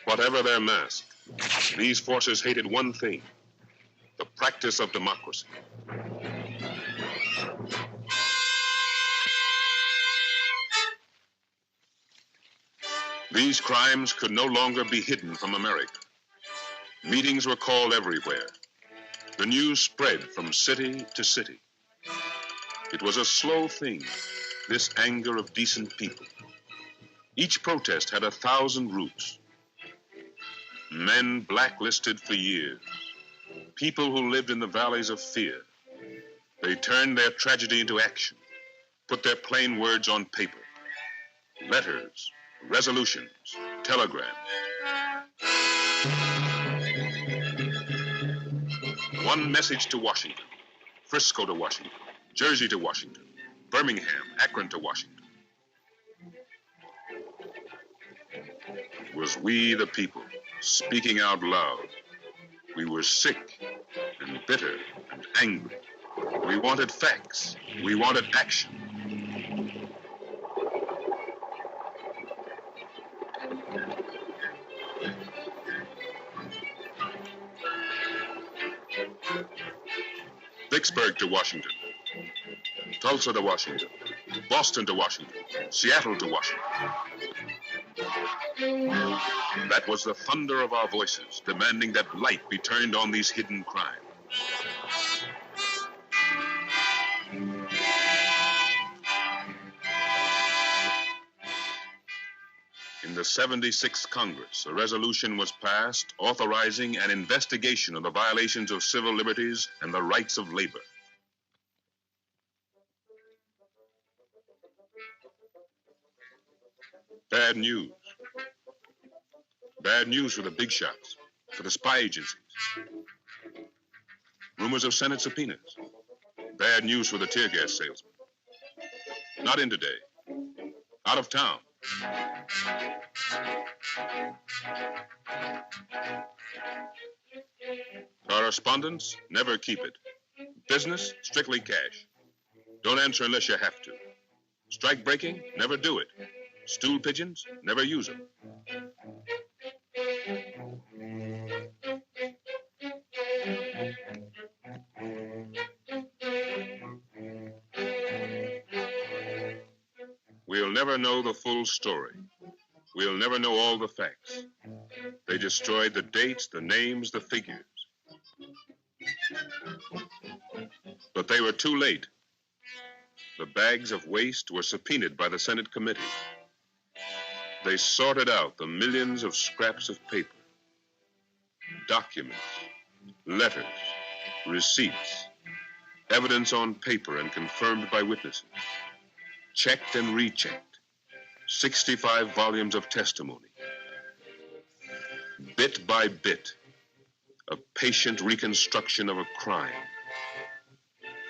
Whatever their mask, these forces hated one thing: the practice of democracy. These crimes could no longer be hidden from America. Meetings were called everywhere. The news spread from city to city. It was a slow thing, this anger of decent people. Each protest had 1,000 roots. Men blacklisted for years, people who lived in the valleys of fear. They turned their tragedy into action, put their plain words on paper. Letters, resolutions, telegrams. One message to Washington, Frisco to Washington, Jersey to Washington, Birmingham, Akron to Washington. It was we the people, speaking out loud. We were sick and bitter and angry. We wanted facts. We wanted action. Vicksburg to Washington. Tulsa to Washington. Boston to Washington. Seattle to Washington. That was the thunder of our voices, demanding that light be turned on these hidden crimes. In the 76th Congress, a resolution was passed authorizing an investigation of the violations of civil liberties and the rights of labor. Bad news. Bad news for the big shots, for the spy agencies. Rumors of Senate subpoenas. Bad news for the tear gas salesman. Not in today. Out of town. Correspondence, never keep it. Business, strictly cash. Don't answer unless you have to. Strike breaking, never do it. Stool pigeons, never use them. We'll never know the full story. We'll never know all the facts. They destroyed the dates, the names, the figures. But they were too late. The bags of waste were subpoenaed by the Senate committee. They sorted out the millions of scraps of paper, documents, letters, receipts, evidence on paper and confirmed by witnesses, checked and rechecked, 65 volumes of testimony. Bit by bit, a patient reconstruction of a crime.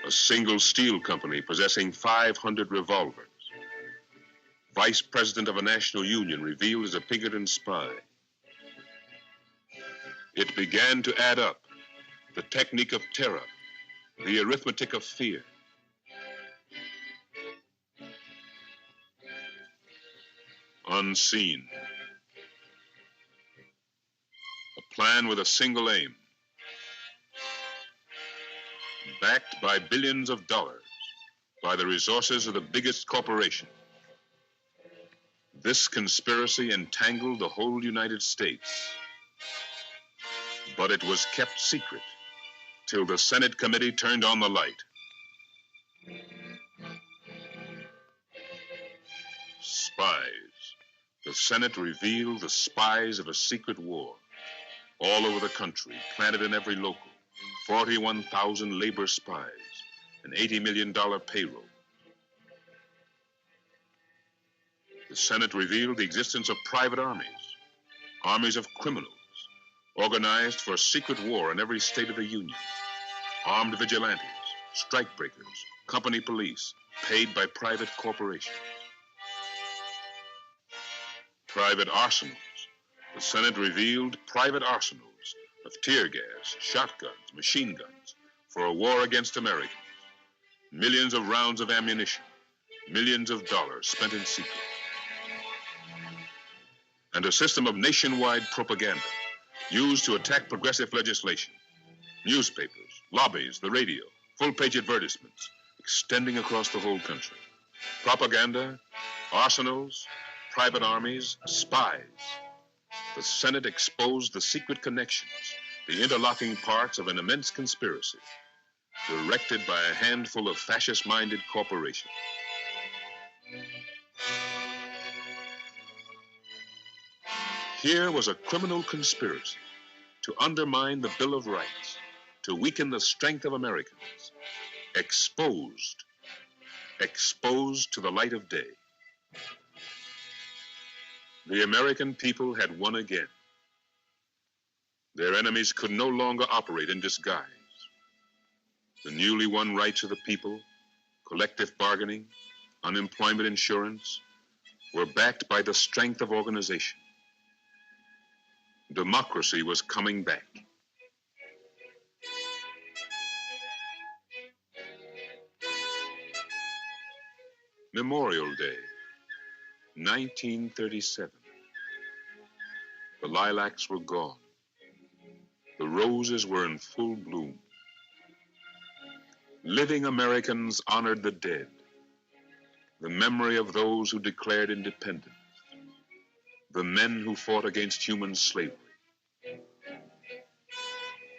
A single steel company possessing 500 revolvers. Vice president of a national union revealed as a Pinkerton spy. It began to add up. The technique of terror, the arithmetic of fear. Unseen. A plan with a single aim. Backed by billions of dollars, by the resources of the biggest corporation. This conspiracy entangled the whole United States. But it was kept secret till the Senate committee turned on the light. Spies. The Senate revealed the spies of a secret war. All over the country, planted in every local. 41,000 labor spies, an $80 million payroll. The Senate revealed the existence of private armies, armies of criminals, organized for a secret war in every state of the Union. Armed vigilantes, strikebreakers, company police, paid by private corporations. Private arsenals. The Senate revealed private arsenals of tear gas, shotguns, machine guns, for a war against Americans. Millions of rounds of ammunition, millions of dollars spent in secret. And a system of nationwide propaganda used to attack progressive legislation. Newspapers, lobbies, the radio, full-page advertisements, extending across the whole country. Propaganda, arsenals, private armies, spies. The Senate exposed the secret connections, the interlocking parts of an immense conspiracy, directed by a handful of fascist-minded corporations. Here was a criminal conspiracy to undermine the Bill of Rights, to weaken the strength of Americans, exposed to the light of day. The American people had won again. Their enemies could no longer operate in disguise. The newly won rights of the people, collective bargaining, unemployment insurance, were backed by the strength of organization. Democracy was coming back. Memorial Day, 1937. The lilacs were gone. The roses were in full bloom. Living Americans honored the dead, the memory of those who declared independence, the men who fought against human slavery.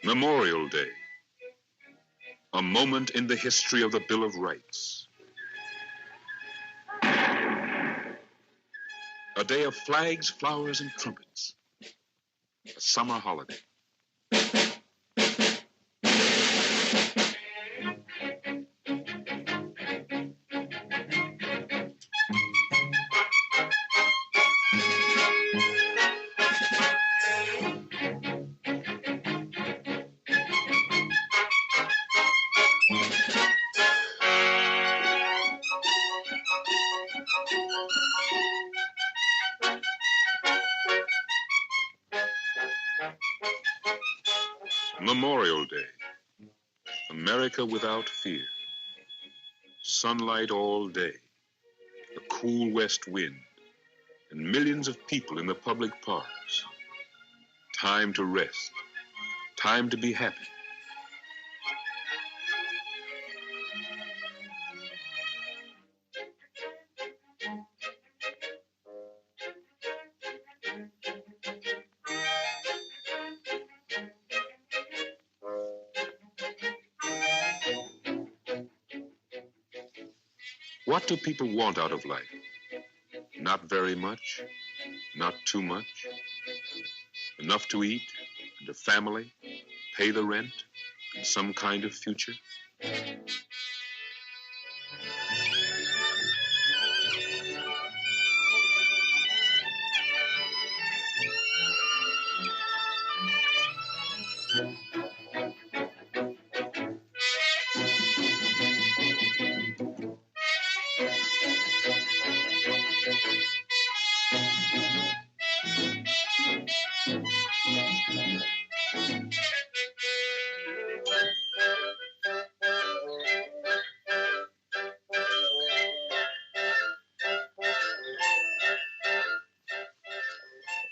Memorial Day, a moment in the history of the Bill of Rights. A day of flags, flowers, and trumpets. A summer holiday. Memorial Day, America without fear. Sunlight all day, a cool west wind, and millions of people in the public parks. Time to rest, time to be happy. What do people want out of life? Not very much, not too much. Enough to eat, and a family, pay the rent, and some kind of future.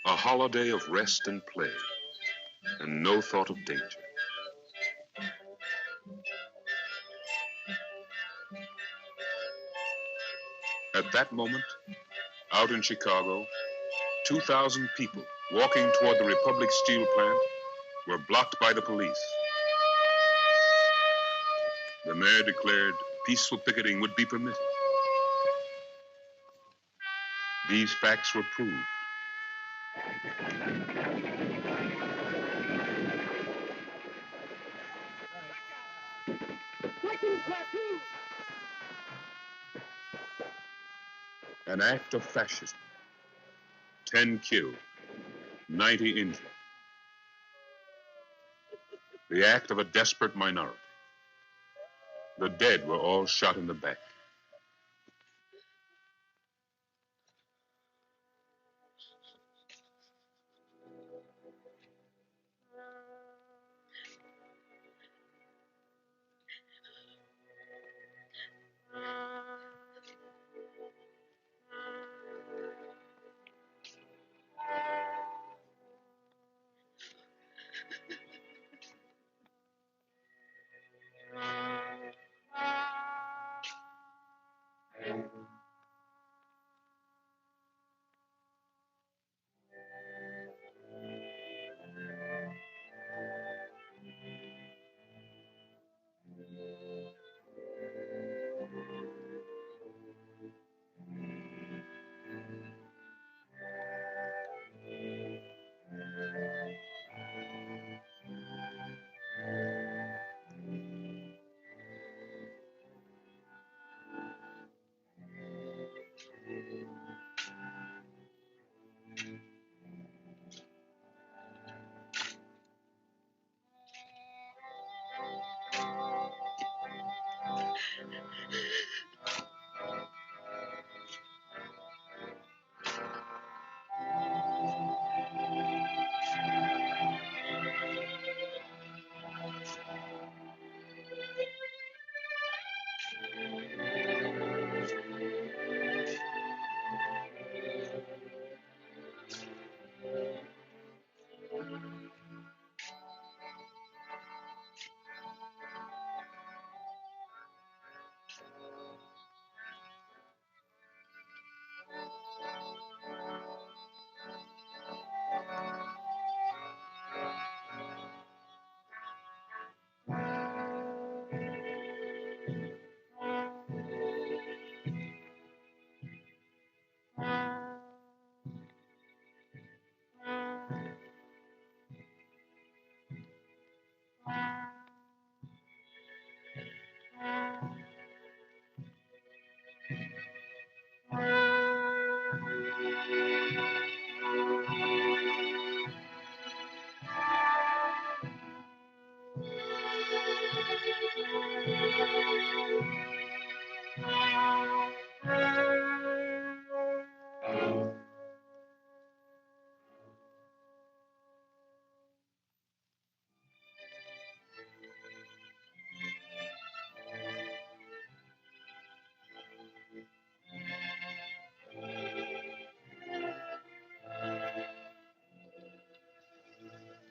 A holiday of rest and play, and no thought of danger. At that moment, out in Chicago, 2,000 people walking toward the Republic Steel plant were blocked by the police. The mayor declared peaceful picketing would be permitted. These facts were proved. An act of fascism. 10 killed, 90 injured. The act of a desperate minority. The dead were all shot in the back.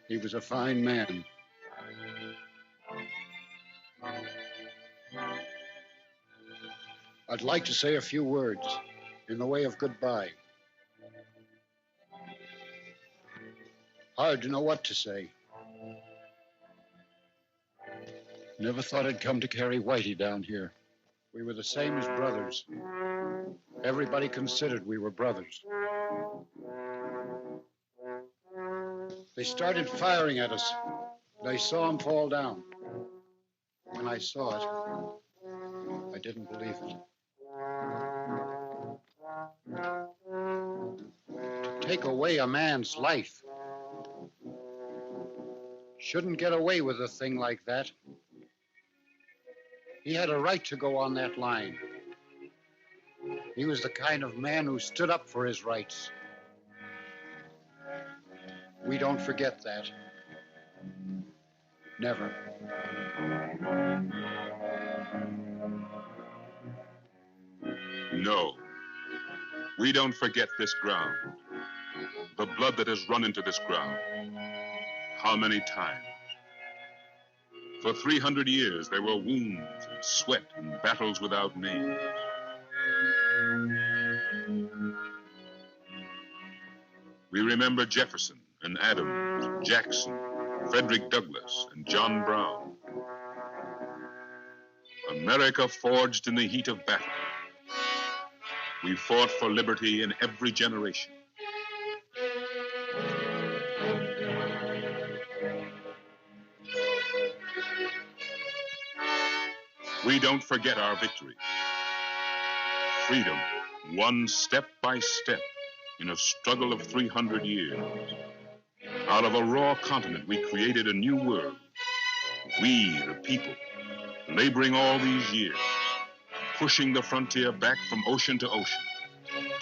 He was a fine man. I'd like to say a few words in the way of goodbye. Hard to know what to say. Never thought I'd come to carry Whitey down here. We were the same as brothers. Everybody considered we were brothers. They started firing at us. I saw him fall down. When I saw it, I didn't believe it. To take away a man's life. Shouldn't get away with a thing like that. He had a right to go on that line. He was the kind of man who stood up for his rights. We don't forget that. Never. No. We don't forget this ground. The blood that has run into this ground. How many times? For 300 years, there were wounds and sweat and battles without names. We remember Jefferson and Adams, Jackson, Frederick Douglass, and John Brown. America forged in the heat of battle. We fought for liberty in every generation. We don't forget our victory. Freedom, won step by step in a struggle of 300 years. Out of a raw continent, we created a new world. We, the people, laboring all these years, pushing the frontier back from ocean to ocean,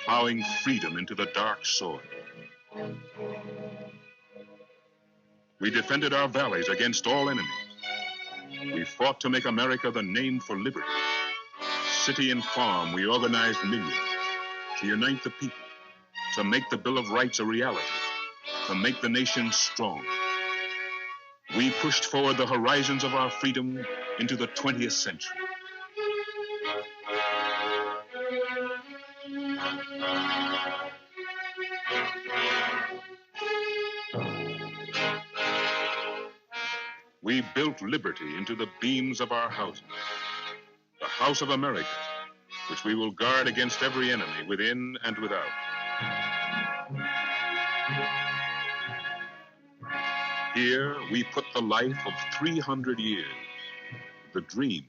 plowing freedom into the dark soil. We defended our valleys against all enemies. We fought to make America the name for liberty. City and farm, we organized millions to unite the people, to make the Bill of Rights a reality, to make the nation strong. We pushed forward the horizons of our freedom into the 20th century. We built liberty into the beams of our houses. The House of America, which we will guard against every enemy within and without. Here we put the life of 300 years, the dream,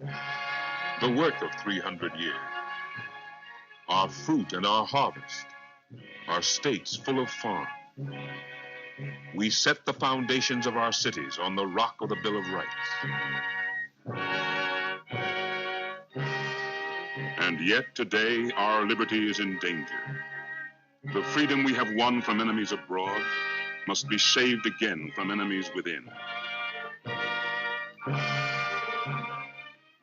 the work of 300 years, our fruit and our harvest, our states full of farm. We set the foundations of our cities on the rock of the Bill of Rights. And yet today our liberty is in danger. The freedom we have won from enemies abroad must be saved again from enemies within.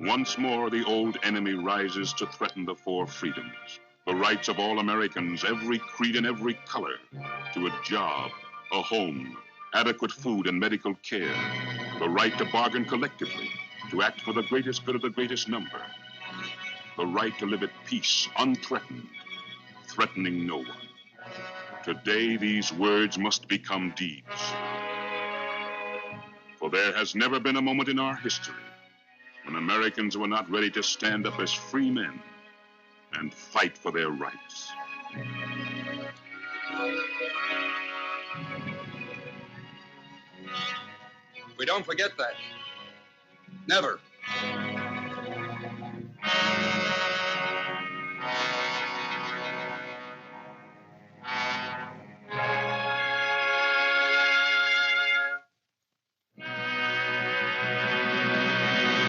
Once more the old enemy rises to threaten the four freedoms, the rights of all Americans, every creed and every color, to a job, a home, adequate food and medical care, the right to bargain collectively, to act for the greatest good of the greatest number, the right to live at peace, unthreatened, threatening no one. Today, these words must become deeds. For there has never been a moment in our history when Americans were not ready to stand up as free men and fight for their rights. We don't forget that. Never.